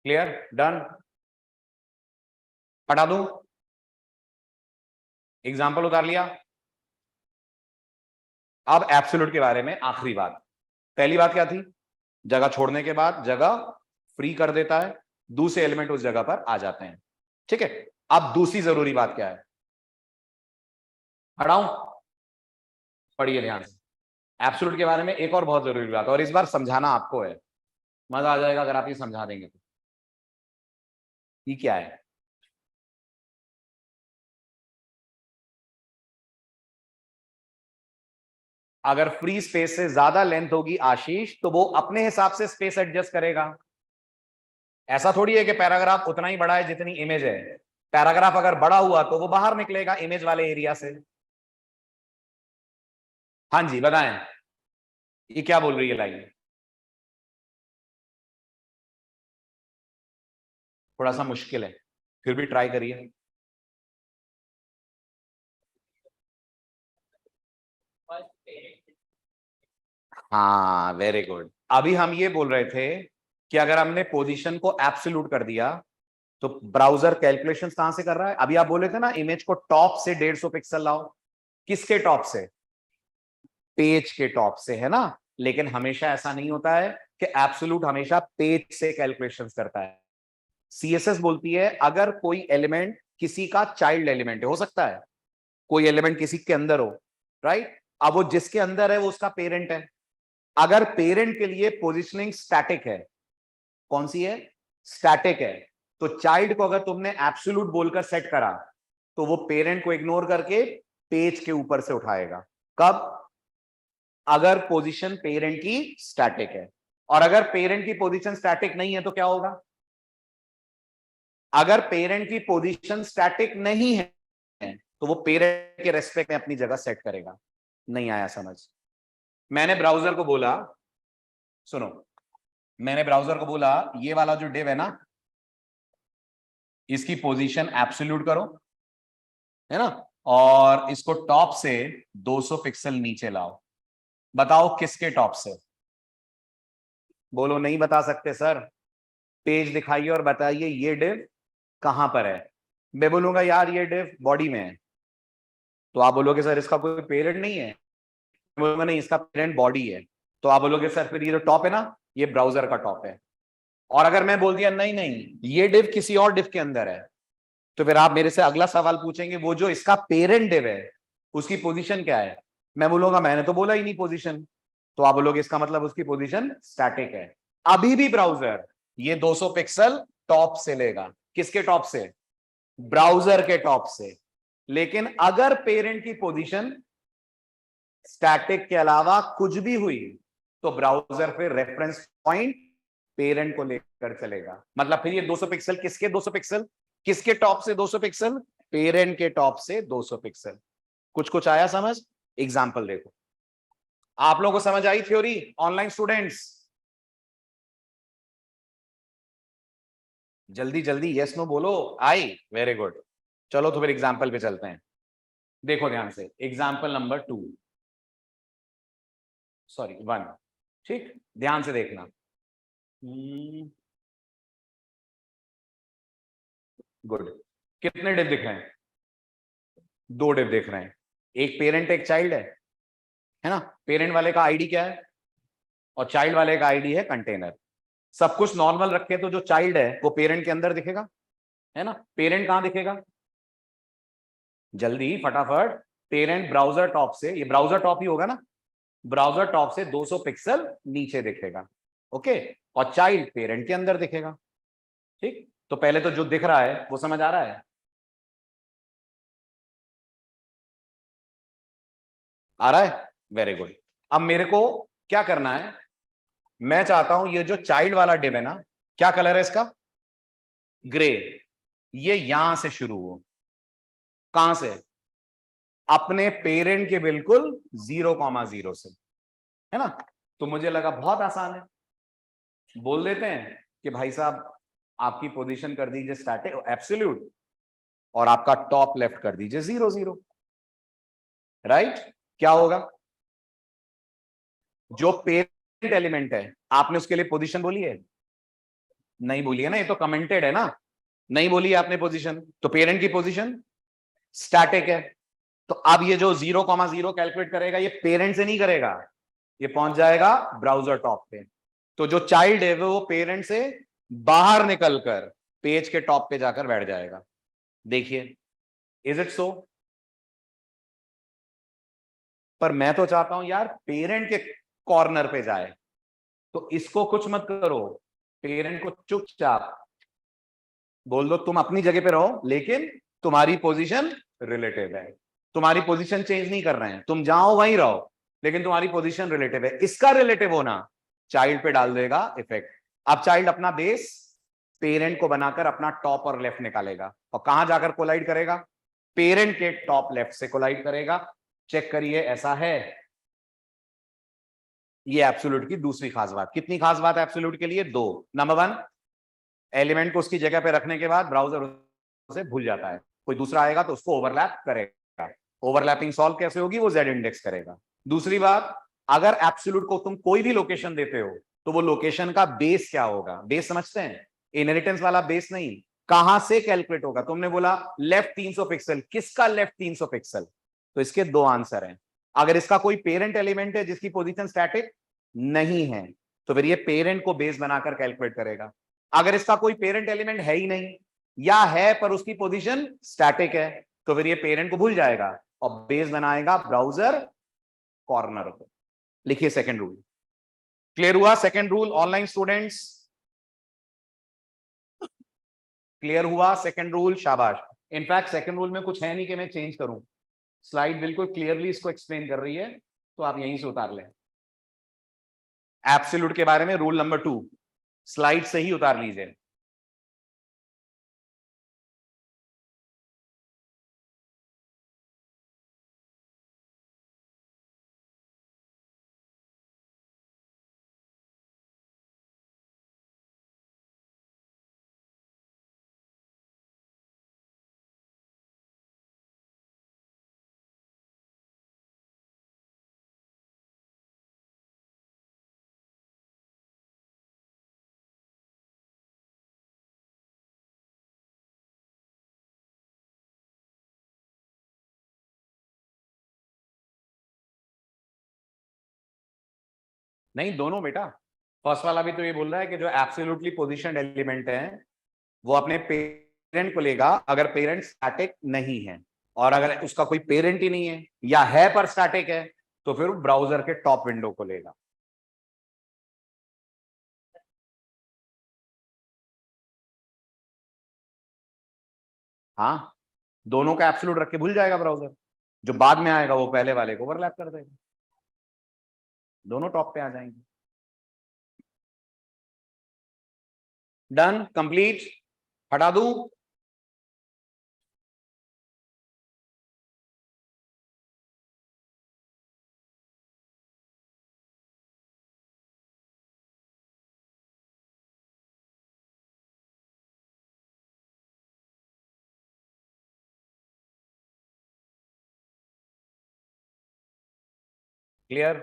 क्लियर? डन? पढ़ा दूं? एग्जाम्पल उतार लिया। अब एब्सोल्यूट के बारे में आखिरी बात। पहली बात क्या थी? जगह छोड़ने के बाद जगह फ्री कर देता है, दूसरे एलिमेंट उस जगह पर आ जाते हैं। ठीक है, अब दूसरी जरूरी बात क्या है? पढ़ाऊं? पढ़िए ध्यान से। एब्सोल्यूट के बारे में एक और बहुत जरूरी बात, और इस बार समझाना आपको है, मजा आ जाएगा अगर आप ये समझा देंगे तो। ये क्या है? अगर फ्री स्पेस से ज्यादा लेंथ होगी आशीष, तो वो अपने हिसाब से स्पेस एडजस्ट करेगा। ऐसा थोड़ी है कि पैराग्राफ उतना ही बड़ा है जितनी इमेज है। पैराग्राफ अगर बड़ा हुआ तो वो बाहर निकलेगा इमेज वाले एरिया से। हाँ जी बताएं, ये क्या बोल रही है लाइन? थोड़ा सा मुश्किल है, फिर भी ट्राई करिए। हाँ वेरी गुड। अभी हम ये बोल रहे थे कि अगर हमने पोजीशन को एब्सोल्यूट कर दिया तो ब्राउजर कैलकुलेशंस कहां से कर रहा है? अभी आप बोले थे ना इमेज को टॉप से 150 पिक्सल लाओ। किसके टॉप से? पेज के टॉप से, है ना? लेकिन हमेशा ऐसा नहीं होता है कि एब्सोल्यूट हमेशा पेज से कैलकुलेशंस करता है। सीएसएस बोलती है अगर कोई एलिमेंट किसी का चाइल्ड एलिमेंट है, हो सकता है कोई एलिमेंट किसी के अंदर हो, राइट? अब वो जिसके अंदर है वो उसका पेरेंट है। अगर पेरेंट के लिए पोजिशनिंग स्टैटिक है, कौन सी है? स्टैटिक है, तो चाइल्ड को अगर तुमने एब्सोल्यूट बोलकर सेट करा तो वो पेरेंट को इग्नोर करके पेज के ऊपर से उठाएगा। कब? अगर पोजीशन पेरेंट की स्टैटिक है। और अगर पेरेंट की पोजीशन स्टैटिक नहीं है तो क्या होगा? अगर पेरेंट की पोजीशन स्टैटिक नहीं है तो वो पेरेंट के रेस्पेक्ट में अपनी जगह सेट करेगा। नहीं आया समझ? मैंने ब्राउजर को बोला, सुनो, मैंने ब्राउजर को बोला ये वाला जो डिव है ना, इसकी पोजीशन एब्सोल्यूट करो, है ना, और इसको टॉप से 200 पिक्सल नीचे लाओ। बताओ किसके टॉप से? बोलो नहीं बता सकते सर। पेज दिखाइए और बताइए ये डिव कहां पर है। मैं बोलूंगा यार ये डिव बॉडी में है, तो आप बोलोगे सर इसका कोई पेरेंट नहीं है। मैं बोलूंगा नहीं इसका पेरेंट बॉडी है, तो आप बोलोगे सर फिर ये जो टॉप है ना ये ब्राउजर का टॉप है। और अगर मैं बोल दिया नहीं नहीं ये डिव किसी और डिव के अंदर है, तो फिर आप मेरे से अगला सवाल पूछेंगे वो जो इसका पेरेंट डिव है उसकी पोजीशन क्या है। मैं बोलूंगा मैंने तो बोला ही नहीं पोजीशन, तो आप बोलोगे इसका मतलब उसकी पोजीशन स्टैटिक है। अभी भी ब्राउजर ये 200 पिक्सल टॉप से लेगा। किसके टॉप से? ब्राउजर के टॉप से। लेकिन अगर पेरेंट की पोजीशन स्टैटिक के अलावा कुछ भी हुई तो ब्राउजर फिर रेफरेंस पॉइंट पेरेंट को लेकर चलेगा। मतलब फिर ये 200 पिक्सल किसके 200 पिक्सल, किसके टॉप से 200 पिक्सल, पेरेंट के टॉप से 200 पिक्सल। कुछ कुछ आया समझ? एग्जाम्पल देखो। आप लोगों को समझ आई थ्योरी ऑनलाइन स्टूडेंट्स? जल्दी जल्दी यस नो बोलो। आई? Very good. चलो तो फिर एग्जाम्पल पे चलते हैं। देखो ध्यान से, एग्जाम्पल नंबर 2, सॉरी 1, ठीक, ध्यान से देखना। गुड। कितने डिव दिख रहे हैं? 2 डिव दिख रहे हैं। एक पेरेंट एक चाइल्ड है ना? पेरेंट वाले का आईडी क्या है और चाइल्ड वाले का आईडी है कंटेनर। सब कुछ नॉर्मल रखे तो जो चाइल्ड है वो पेरेंट के अंदर दिखेगा, है ना? पेरेंट कहां दिखेगा? जल्दी फटाफट। पेरेंट ब्राउजर टॉप से, ये ब्राउजर टॉप ही होगा ना, ब्राउजर टॉप से 200 पिक्सल नीचे दिखेगा। ओके, और चाइल्ड पेरेंट के अंदर दिखेगा। ठीक, तो पहले तो जो दिख रहा है वो समझ आ रहा है? आ रहा है? Very good. अब मेरे को क्या करना है, मैं चाहता हूं ये जो चाइल्ड वाला डिव है ना, क्या कलर है इसका? ग्रे। ये यहां से शुरू हो। कहां से? अपने पेरेंट के बिल्कुल 0,0 से, है ना? तो मुझे लगा बहुत आसान है, बोल देते हैं कि भाई साहब आपकी पोजीशन कर दीजिए स्टैटिक एब्सोल्यूट, और आपका टॉप लेफ्ट कर दीजिए 0,0। राइट? क्या होगा? जो पेरेंट एलिमेंट है आपने उसके लिए पोजीशन बोली है? नहीं बोली है ना, ये तो कमेंटेड है ना। नहीं बोली है आपने पोजीशन, तो पेरेंट की पोजीशन स्टैटिक है। तो अब ये जो 0,0 कैलकुलेट करेगा ये पेरेंट से नहीं करेगा, ये पहुंच जाएगा ब्राउजर टॉप पे। तो जो चाइल्ड है वो पेरेंट से बाहर निकलकर पेज के टॉप पे जाकर बैठ जाएगा। देखिए, इज इट सो? पर मैं तो चाहता हूं यार पेरेंट के कॉर्नर पे जाए, तो इसको कुछ मत करो, पेरेंट को चुपचाप बोल दो तुम अपनी जगह पे रहो, लेकिन तुम्हारी पोजीशन रिलेटिव है। तुम्हारी पोजीशन चेंज नहीं कर रहे हैं, तुम जाओ वहीं रहो, लेकिन तुम्हारी पोजीशन रिलेटिव है। इसका रिलेटिव होना चाइल्ड पे डाल देगा इफेक्ट। अब चाइल्ड अपना बेस पेरेंट को बनाकर अपना टॉप और लेफ्ट निकालेगा, और कहां जाकर कोलाइड करेगा? पेरेंट के टॉप लेफ्ट से कोलाइड करेगा। चेक करिए, ऐसा है। ये एब्सोल्यूट की दूसरी खास बात। कितनी खास बात है एब्सोल्यूट के लिए? 2। नंबर 1, एलिमेंट को उसकी जगह पे रखने के बाद ब्राउजर उसे भूल जाता है, कोई दूसरा आएगा तो उसको ओवरलैप करेगा। ओवरलैपिंग सॉल्व कैसे होगी? वो जेड इंडेक्स करेगा। दूसरी बात, अगर एब्सोल्यूट को तुम कोई भी लोकेशन देते हो तो वो लोकेशन का बेस क्या होगा? बेस समझते हैं? इनहेरिटेंस वाला बेस नहीं, कहां से कैलकुलेट होगा? तुमने बोला लेफ्ट 300 पिक्सल, किसका लेफ्ट 300 पिक्सल? तो इसके 2 आंसर हैं। अगर इसका कोई पेरेंट एलिमेंट है जिसकी पोजीशन स्टैटिक नहीं है, तो फिर ये पेरेंट को बेस बनाकर कैलकुलेट करेगा। अगर इसका कोई पेरेंट एलिमेंट है ही नहीं, या है पर उसकी पोजीशन स्टैटिक है, तो फिर ये पेरेंट को भूल जाएगा और बेस बनाएगा ब्राउजर कॉर्नर पे। लिखिए सेकंड रूल। क्लियर हुआ second rule online students? Clear हुआ सेकंड रूल? शाबाश। इनफैक्ट सेकंड रूल में कुछ है नहीं कि मैं चेंज करूं, स्लाइड बिल्कुल क्लियरली इसको एक्सप्लेन कर रही है, तो आप यहीं से उतार लें। एब्सोल्यूट के बारे में रूल नंबर 2 स्लाइड से ही उतार लीजिए। नहीं, दोनों बेटा। फर्स्ट वाला भी तो ये बोल रहा है कि जो एब्सोल्युटली पोजीशनड एलिमेंट है वो अपने पेरेंट को लेगा अगर पेरेंट स्टैटिक नहीं है, और अगर उसका कोई पेरेंट ही नहीं है या है पर स्टैटिक है तो फिर ब्राउजर के टॉप विंडो को लेगा। हाँ, दोनों का एब्सोल्यूट रख के भूल जाएगा ब्राउजर, जो बाद में आएगा वो पहले वाले को ओवरलैप कर देगा, दोनों टॉप पे आ जाएंगे। डन, कंप्लीट, हटा दूं? क्लियर?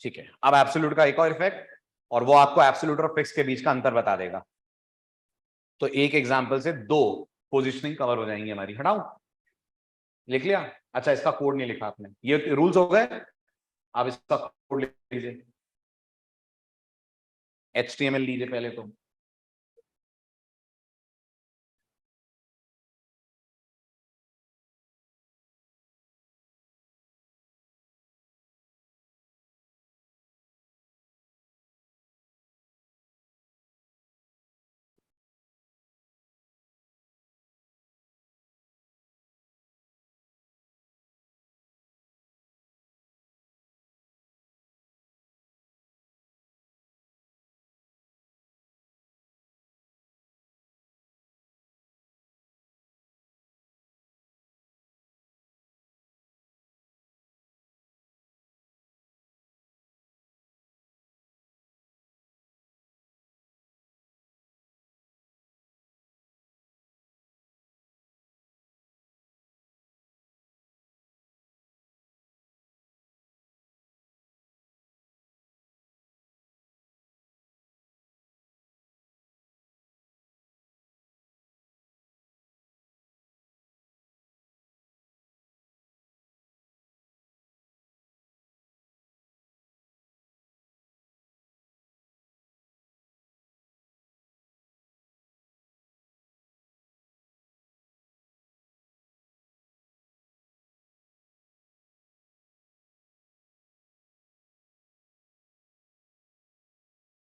ठीक है, अब एब्सोल्यूट का एक और इफेक्ट, और वो आपको एब्सोल्यूट और फिक्स के बीच का अंतर बता देगा। तो एक एग्जांपल से दो पोजीशनिंग कवर हो जाएंगी हमारी। हटाऊं? लिख लिया? अच्छा, इसका कोड नहीं लिखा आपने, ये रूल्स हो गए। आप इसका कोड लिख लीजिए, HTML लीजिए पहले तो।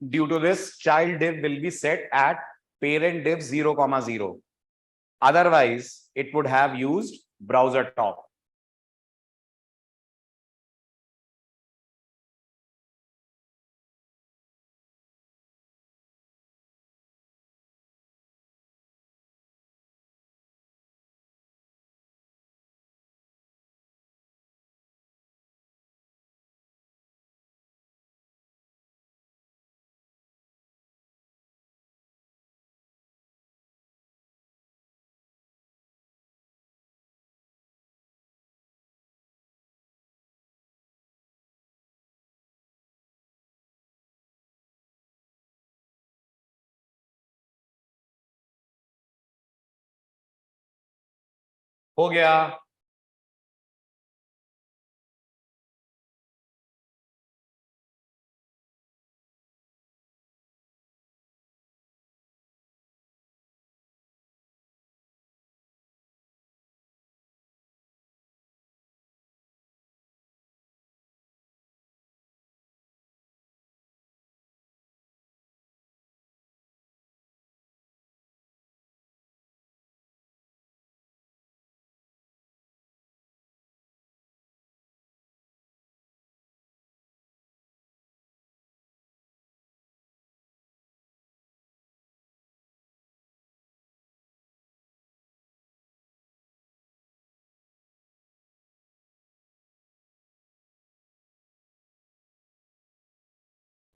Due to this, child div will be set at parent div 0,0. Otherwise, it would have used browser top. हो गया?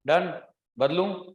डन? बदलूं?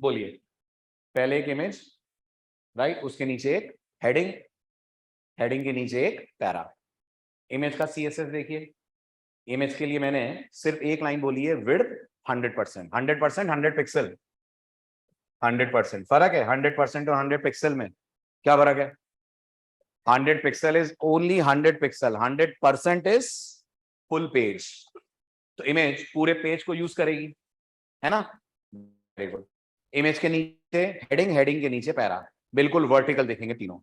बोलिए, पहले एक इमेज, राइट, उसके नीचे एक हेडिंग, हेडिंग के नीचे एक पैरा। इमेज का CSS देखिए, इमेज के लिए मैंने सिर्फ एक लाइन बोली है, विड्थ 100%, 100%, 100 पिक्सल, 100% फर्क है 100% और 100 पिक्सल में, क्या फर्क है? 100 pixel is only 100 pixel, 100% is full page. तो इमेज पूरे पेज को यूज करेगी, है ना? Very good. इमेज के नीचे हेडिंग, हेडिंग के नीचे पैरा, बिल्कुल वर्टिकल दिखेंगे तीनों।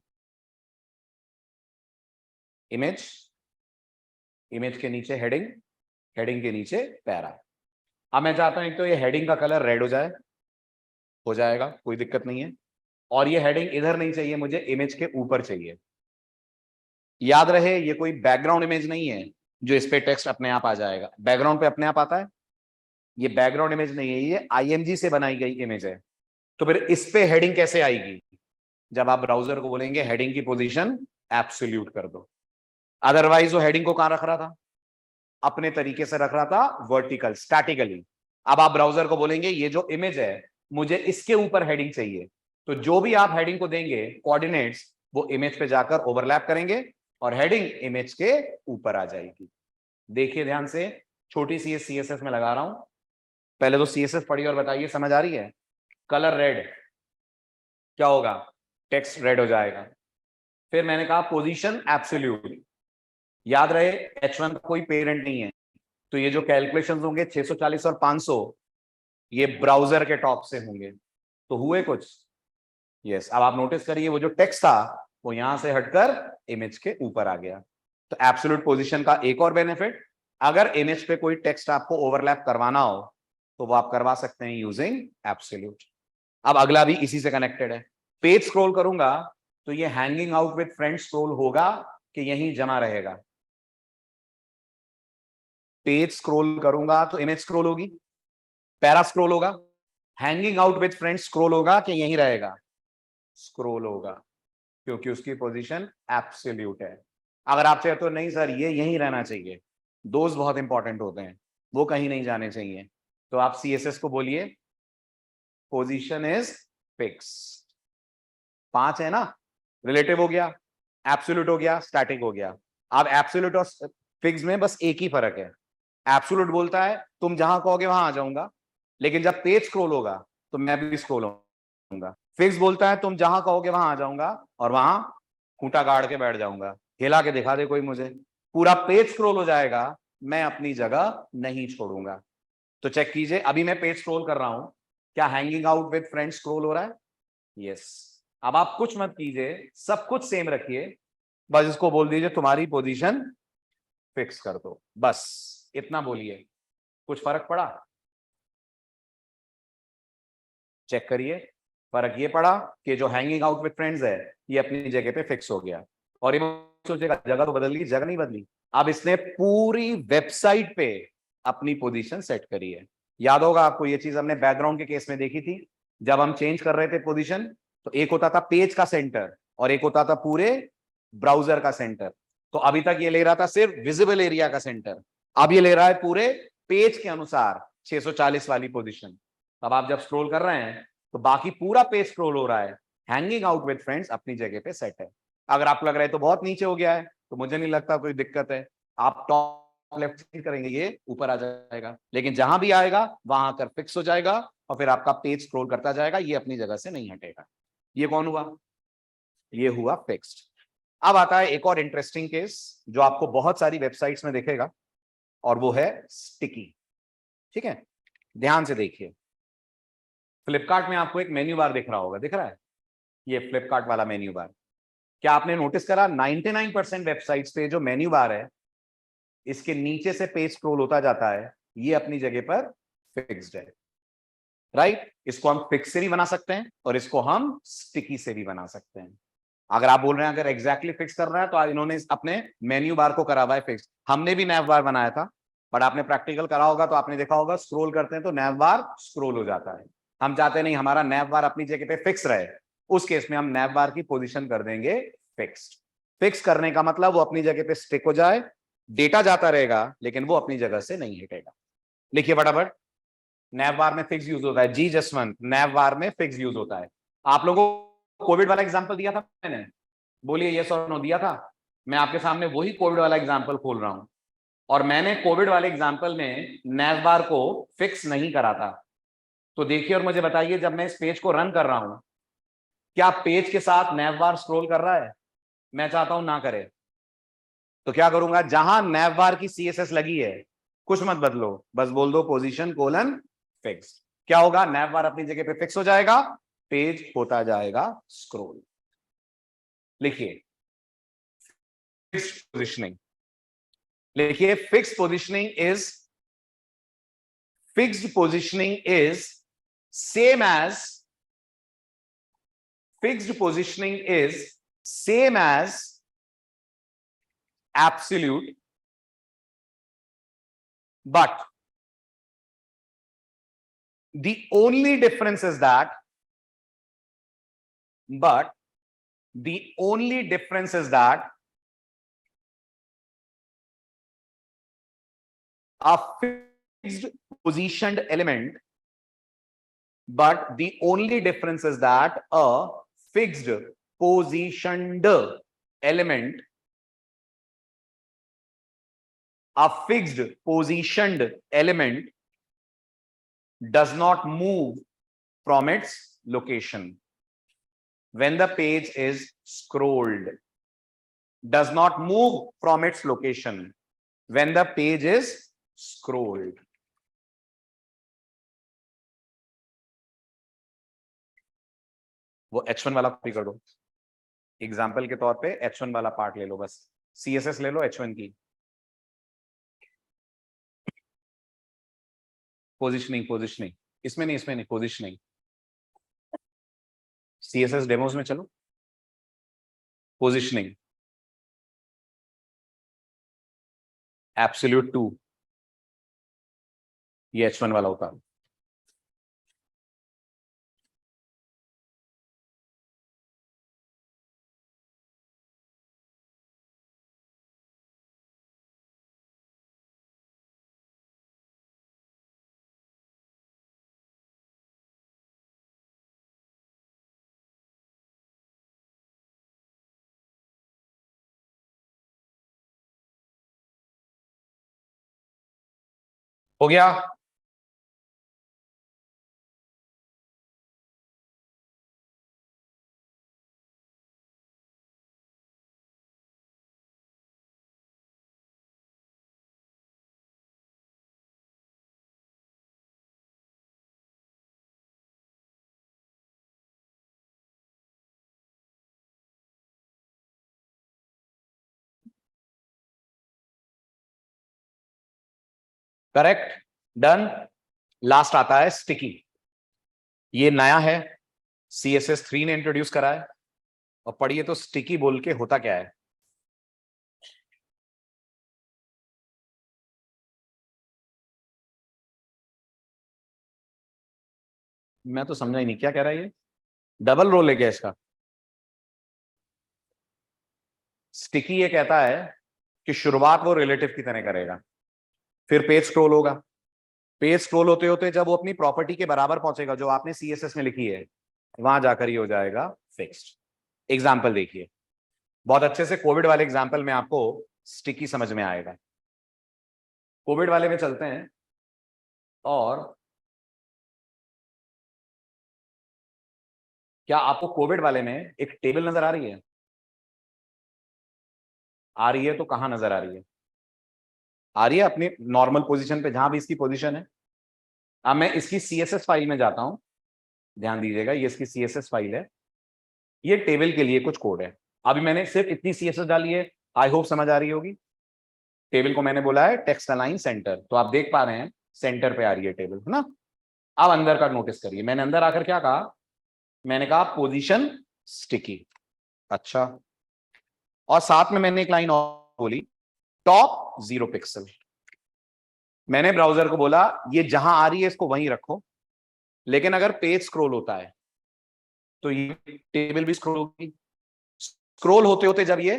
इमेज, इमेज के नीचे हेडिंग, हेडिंग के नीचे पैरा। अब मैं चाहता हूं एक तो ये हेडिंग का कलर रेड हो जाएगा, कोई दिक्कत नहीं है। और ये हेडिंग इधर नहीं चाहिए मुझे, इमेज के ऊपर चाहिए। याद रहे ये कोई बैकग्राउंड इमेज नहीं है जो इस पे टेक्स्ट अपने आप आ जाएगा। बैकग्राउंड पे अपने आप आता है, ये बैकग्राउंड इमेज नहीं है, ये IMG से बनाई गई इमेज है। तो फिर इस पे हेडिंग कैसे आएगी? जब आप ब्राउजर को बोलेंगे हेडिंग की पोजीशन एब्सोल्यूट कर दो। अदरवाइज वो हेडिंग को कहां रख रहा था? अपने तरीके से रख रहा था, वर्टिकल, स्टैटिकली। अब आप ब्राउजर को बोलेंगे ये जो इमेज है मुझे इसके ऊपर हेडिंग चाहिए, तो जो भी आप हेडिंग को देंगे कोऑर्डिनेट्स, वो इमेज पे जाकर ओवरलैप करेंगे और हेडिंग इमेज के ऊपर आ जाएगी। देखिए ध्यान से, छोटी सी CSS में लगा रहा हूं। पहले तो CSS पढ़िए और बताइए समझ आ रही है? कलर रेड, क्या होगा? टेक्स्ट रेड हो जाएगा। फिर मैंने कहा पोजीशन एब्सोल्यूट। याद रहे H1 का कोई पेरेंट नहीं है, तो ये जो कैलकुलेशंस होंगे 640 और 500, ये ब्राउजर के टॉप से होंगे। तो हुए कुछ? यस। अब आप नोटिस करिए वो जो टेक्स्ट था वो यहां से हटकर इमेज के ऊपर आ गया। तो एब्सोल्यूट पोजीशन का एक और बेनिफिट, अगर इमेज पे कोई टेक्स्ट आपको ओवरलैप करवाना हो तो वो आप करवा सकते हैं यूजिंग एब्सोल्यूट। अब अगला भी इसी से कनेक्टेड है। पेज स्क्रॉल करूंगा तो ये hanging out with friends scroll होगा कि यहीं जमा रहेगा? पेज स्क्रॉल करूंगा तो इमेज स्क्रॉल होगी, पैरा स्क्रॉल होगा, hanging out with friends scroll होगा कि यहीं रहेगा? स्क्रॉल होगा, क्योंकि उसकी पोजीशन एब्सोल्यूट है। अगर आप चाहे तो नहीं सर ये यहीं रहना चाहिए, दोस्त बहुत इंपॉर्टेंट होते हैं, वो कहीं नहीं जाने चाहिए, तो आप CSS को बोलिए पोजीशन इज फिक्स। 5 है ना, रिलेटिव हो गया, एब्सोल्यूट हो गया, स्टैटिक हो गया। अब एब्सोल्यूट और फिक्स में बस एक ही फर्क है, एब्सोल्यूट बोलता है तुम जहां कहोगे वहां आ जाऊंगा, लेकिन जब पेज स्क्रॉल होगा तो मैं भी स्क्रॉल होऊंगा। फिक्स बोलता है तुम जहां कहोगे वहां आ जाऊंगा और वहां खूंटा गाड़ के बैठ जाऊंगा, हिला के दिखा दे कोई मुझे, पूरा पेज स्क्रॉल हो जाएगा, मैं अपनी जगह नहीं छोड़ूंगा। तो चेक कीजिए, अभी मैं पेज स्क्रॉल कर रहा हूं, क्या hanging out with friends scroll हो रहा है? यस। अब आप कुछ मत कीजिए, सब कुछ सेम रखिए, बस इसको बोल दीजिए तुम्हारी पोजीशन फिक्स कर दो, बस इतना बोलिए। कुछ फर्क पड़ा? चेक करिए, फर्क ये पड़ा कि जो हैंगिंग आउट विद फ्रेंड्स है ये अपनी जगह पे फिक्स हो गया। और ये सोचेगा जगह तो बदल गई, जगह नहीं बदली, अब इसने पूरी वेबसाइट पे अपनी पोजीशन सेट करी है। याद होगा आपको ये चीज हमने बैकग्राउंड के केस में देखी थी, जब हम चेंज कर रहे थे पोजीशन, तो एक होता था पेज का सेंटर और एक होता था पूरे ब्राउजर का सेंटर। तो अभी तक ये ले रहा था सिर्फ विजिबल एरिया का सेंटर, अब ये ले रहा है पूरे पेज के अनुसार 640 वाली पोजीशन। अब आप जब स्क्रॉल कर रहे हैं तो बाकी पूरा पेज स्क्रॉल हो रहा है, हैंगिंग आउट विद फ्रेंड्स अपनी जगह पे सेट है। अगर आपको लग रहा है तो बहुत नीचे हो गया है, तो मुझे नहीं लगता कोई दिक्कत है, आप टॉप लेफ्ट क्लिक करेंगे ये ऊपर आ जाएगा, लेकिन जहां भी आएगा वहां आकर फिक्स हो जाएगा और फिर आपका पेज स्क्रॉल करता जाएगा, ये अपनी जगह से नहीं हटेगा। ये कौन हुआ? ये हुआ फिक्स्ड। अब आता है एक और इंटरेस्टिंग केस जो आपको बहुत सारी वेबसाइट्स में दिखेगा, और वो है स्टिकी। ठीक है, ध्यान से देखिए, फ्लिपकार्ट में आपको एक मेन्यू बार दिख रहा होगा, दिख रहा है? ये फ्लिपकार्ट वाला मेन्यू बार, क्या आपने नोटिस करा 99% वेबसाइट्स पे जो मेन्यू बार है इसके नीचे से पेज स्क्रॉल होता जाता है, ये अपनी जगह पर फिक्स्ड है, राइट? इसको हम फिक्स से भी बना सकते हैं और इसको हम स्टिकी से भी बना सकते हैं। अगर आप बोल रहे हैं अगर एग्जैक्टली फिक्स कर रहा है तो इन्होंने अपने मेन्यू बार को करा हुआ है फिक्स, हमने भी नैव बार बनाया था, बट आपने प्रैक्टिकल करा होगा तो आपने देखा होगा स्क्रॉल करते हैं तो नैव बार स्क्रॉल हो जाता है। हम चाहते नहीं हमारा नैव बार अपनी जगह पे फिक्स रहे, उस केस में हम नैव बार की पोजीशन कर देंगे फिक्स्ड। फिक्स करने का मतलब वो अपनी जगह पे स्टिक हो जाए, डेटा जाता रहेगा लेकिन वो अपनी जगह से नहीं हटेगा। लिखिए फटाफट, नैव बार में फिक्स यूज होता है। जी जसवंत, नैव बार में फिक्स यूज होता है। आप लोगों को कोविड वाला एग्जांपल दिया था मैंने, बोलिए यस और नो दिया था। मैं आपके सामने वही कोविड वाला एग्जांपल खोल रहा हूं, और मैंने कोविड वाले एग्जांपल में नैव बार को फिक्स नहीं करा था। तो देखिए और मुझे बताइए, जब मैं इस पेज को रन कर रहा हूं, क्या पेज के साथ नैव बार स्क्रॉल कर रहा है? मैं चाहता हूं ना करे। तो क्या करूंगा, जहां नैव बार की सीएसएस लगी है कुछ मत बदलो, बस बोल दो पोजीशन कोलन फिक्स। क्या होगा, नैव बार अपनी जगह पे फिक्स हो जाएगा, पेज होता जाएगा स्क्रॉल। लिखिए फिक्स्ड पोजिशनिंग, लिखिए fixed positioning is same as fixed positioning is same as absolute, but the only difference is that a fixed positioned element, but the only difference is that a fixed positioned element, does not move from its location when the page is scrolled. Does not move from its location when the page is scrolled. वो H1 वाला कॉपी कर दो, एग्जाम्पल के तौर पे H1 वाला पार्ट ले लो, बस CSS ले लो H1 की। पोजिशनिंग इसमें नहीं, पोजिशनिंग CSS डेमोज में चलो। पोजिशनिंग एब्सोल्यूट 2, ये H1 वाला होता है। हो गया? Correct, done. लास्ट आता है स्टिकी। ये नया है, CSS 3 ने इंट्रोड्यूस करा है। और पढ़िए तो स्टिकी बोल के होता क्या है। मैं तो समझा ही नहीं क्या कह रहा है ये। डबल रोल है क्या इसका? स्टिकी ये कहता है कि शुरुआत वो रिलेटिव की तरह करेगा, फिर पेज स्क्रॉल होगा, पेज स्क्रॉल होते होते जब वो अपनी प्रॉपर्टी के बराबर पहुंचेगा जो आपने CSS में लिखी है, वहां जाकर ही हो जाएगा फिक्स्ड। एग्जाम्पल देखिए, बहुत अच्छे से कोविड वाले एग्जाम्पल में आपको स्टिकी समझ में आएगा। कोविड वाले में चलते हैं, और क्या आपको कोविड वाले में एक टेबल नजर आ रही है? आ रही है तो कहां नजर आ रही है? आ रही है अपनी नॉर्मल पोजीशन पे, जहां भी इसकी पोजीशन है। अब मैं इसकी CSS फाइल में जाता हूं, ध्यान दीजिएगा, ये इसकी CSS फाइल है, ये टेबल के लिए कुछ कोड है। अभी मैंने सिर्फ इतनी CSS डाली है, आई होप समझ आ रही होगी। टेबल को मैंने बोला है टेक्स्ट अलाइन सेंटर, तो आप देख पा रहे हैं सेंटर पे आ रही है टेबल, है ना। अब अंदर का नोटिस करिए, मैंने अंदर आकर क्या कहा, मैंने कहा पोजीशन स्टिकी। अच्छा, और साथ में मैंने एक लाइन और बोली, टॉप 0 पिक्सल। मैंने ब्राउजर को बोला ये जहां आ रही है इसको वहीं रखो, लेकिन अगर पेज स्क्रॉल होता है तो ये टेबल भी स्क्रॉल होगी। स्क्रॉल होते होते जब ये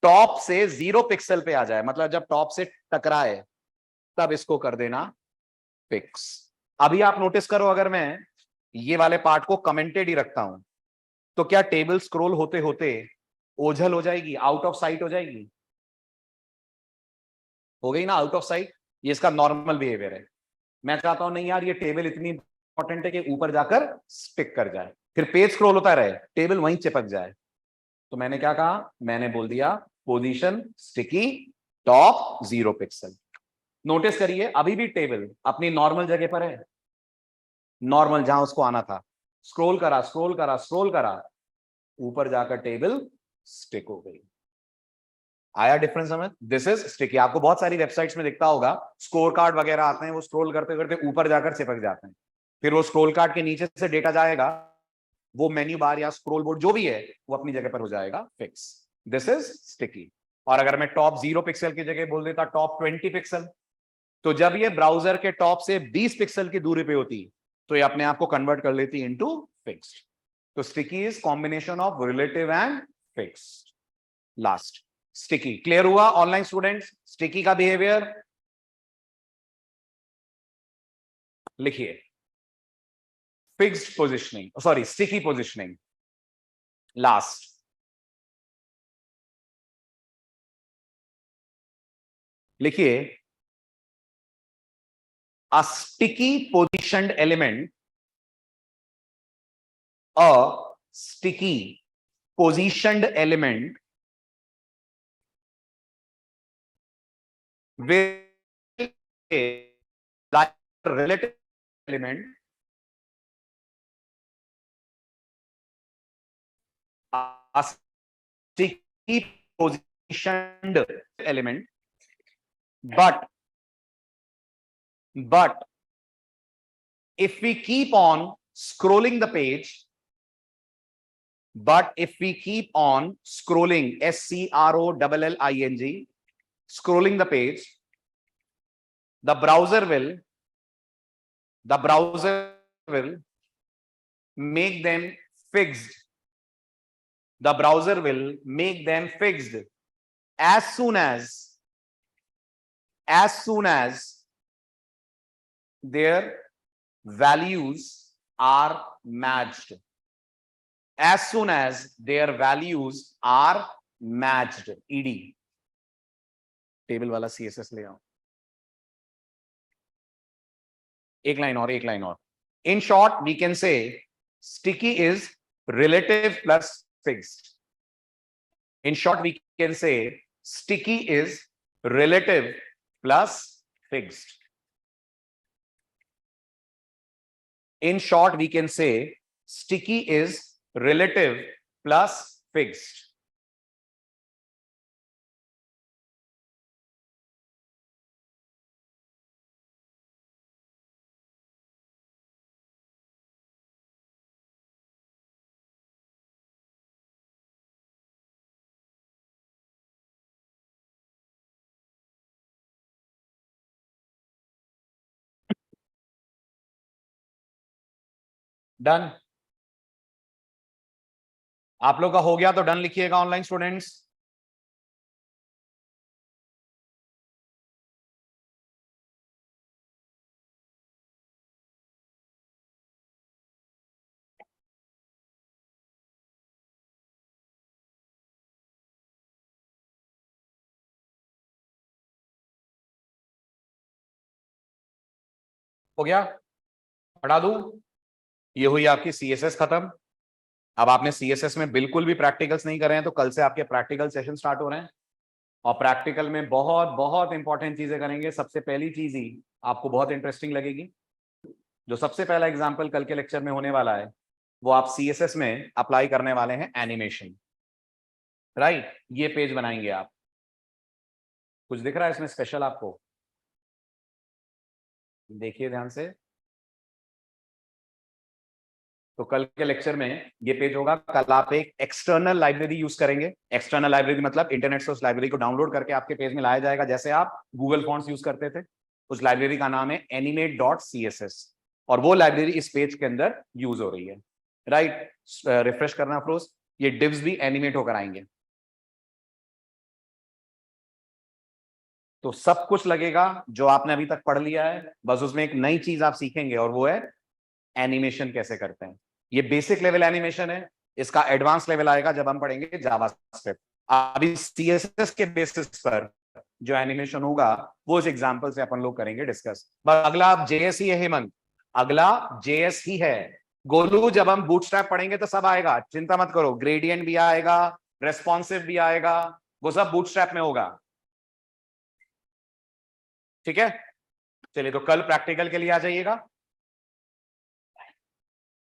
टॉप से 0 पिक्सल पे आ जाए, मतलब जब टॉप से टकराए, तब इसको कर देना फिक्स। अभी आप नोटिस करो, अगर मैं ये वाले पार्ट को कमेंटेड ही रखता हूं तो क्या टेबल स्क्रॉल होते होते ओझल हो जाएगी, आउट ऑफ साइट हो जाएगी? हो गई ना आउट ऑफ साइट। ये इसका नॉर्मल बिहेवियर है। मैं चाहता हूं नहीं यार ये टेबल इतनी इंपॉर्टेंट है कि ऊपर जाकर स्टिक कर जाए, फिर पेज स्क्रॉल होता रहे, टेबल वहीं चिपक जाए। तो मैंने क्या कहा, मैंने बोल दिया position sticky top 0 pixel. Notice करिए अभी भी टेबल अपनी नॉर्मल जगह पर है, नॉर्मल जहां उसको आना था। स्क्रॉल करा स्क्रॉल करा स्क्रॉल करा, ऊपर जाकर टेबल स्टिक हो गई। आया डिफरेंस समझ? This is sticky. आपको बहुत सारी वेबसाइट्स में दिखता होगा, स्कोर कार्ड वगैरह आते हैं, वो स्क्रॉल करते करते ऊपर जाकर चिपक जाते हैं। फिर वो स्क्रॉल कार्ड के नीचे से डेटा जाएगा, वो मेन्यू बार या स्क्रॉल बोर्ड जो भी है वो अपनी जगह पर हो जाएगा फिक्स। This is sticky. और अगर मैं टॉप 0 पिक्सल की जगह बोल देता टॉप 20 पिक्सल, तो जब ये ब्राउजर के टॉप से 20 पिक्सल की दूरी पे होती तो ये अपने आप को कन्वर्ट कर लेती इनटू फिक्स्ड। तो sticky is combination of relative and fixed. Last sticky. Clear हुआ ऑनलाइन स्टूडेंट्स? स्टिकी का बिहेवियर लिखिए। Fixed positioning, sorry sticky positioning. Last लिखिए, a sticky positioned element, a sticky positioned element will like relative element, a sticky positioned element, but if we keep on scrolling the page, but if we keep on scrolling, scrolling, scrolling the page, the browser will make them fixed. The browser will make them fixed as soon as their values are matched. As soon as their values are matched. ED table वाला CSS ले आओ। एक लाइन और। In short, we can say sticky is relative plus fixed. In short, we can say sticky is relative plus fixed. In short, we can say sticky is relative plus fixed. Done? आप लोग का हो गया तो डन लिखिएगा ऑनलाइन स्टूडेंट्स। हो गया? पढ़ा दूं? ये हुई आपकी CSS खत्म। अब आपने CSS में बिल्कुल भी प्रैक्टिकल्स नहीं करे हैं, तो कल से आपके प्रैक्टिकल सेशन स्टार्ट हो रहे हैं और प्रैक्टिकल में बहुत बहुत इंपॉर्टेंट चीजें करेंगे। सबसे पहली चीज ही आपको बहुत इंटरेस्टिंग लगेगी। जो सबसे पहला एग्जाम्पल कल के लेक्चर में होने वाला है वो आप CSS में अप्लाई करने वाले हैं एनिमेशन। राइट, ये पेज बनाएंगे आप। कुछ दिख रहा है इसमें स्पेशल आपको? देखिए ध्यान से। तो कल के लेक्चर में ये पेज होगा। कल आप एक एक्सटर्नल लाइब्रेरी यूज करेंगे। एक्सटर्नल लाइब्रेरी मतलब इंटरनेट से उस लाइब्रेरी को डाउनलोड करके आपके पेज में लाया जाएगा, जैसे आप गूगल फॉन्ट्स यूज करते थे। उस लाइब्रेरी का नाम है animate.css और वो लाइब्रेरी इस पेज के अंदर यूज हो रही है। राइट, रिफ्रेश करना फ्रोज। ये डिव्स भी एनिमेट होकर आएंगे। तो सब कुछ लगेगा जो आपने अभी तक पढ़ लिया है, बस उसमें एक नई चीज आप सीखेंगे और वो है एनिमेशन कैसे करते हैं। ये बेसिक लेवल एनिमेशन है, इसका एडवांस लेवल आएगा जब हम पढ़ेंगे जावास्क्रिप्ट। अभी सीएसएस के बेसिस पर जो एनिमेशन होगा वो इस एग्जांपल से अपन लोग करेंगे डिस्कस। बस अगला आप जेएस ही है हेमंत, अगला जेएस ही है। गोलू जब हम बूटस्ट्रैप पढ़ेंगे तो सब आएगा, चिंता मत करो, ग्रेडियंट भी आएगा, रेस्पॉन्सिव भी आएगा, वो सब बूटस्ट्रैप में होगा। ठीक है, चलिए तो कल प्रैक्टिकल के लिए आ जाइएगा।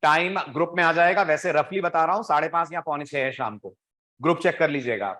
टाइम ग्रुप में आ जाएगा, वैसे रफली बता रहा हूं 5:30 या 5:45 है शाम को, ग्रुप चेक कर लीजिएगा।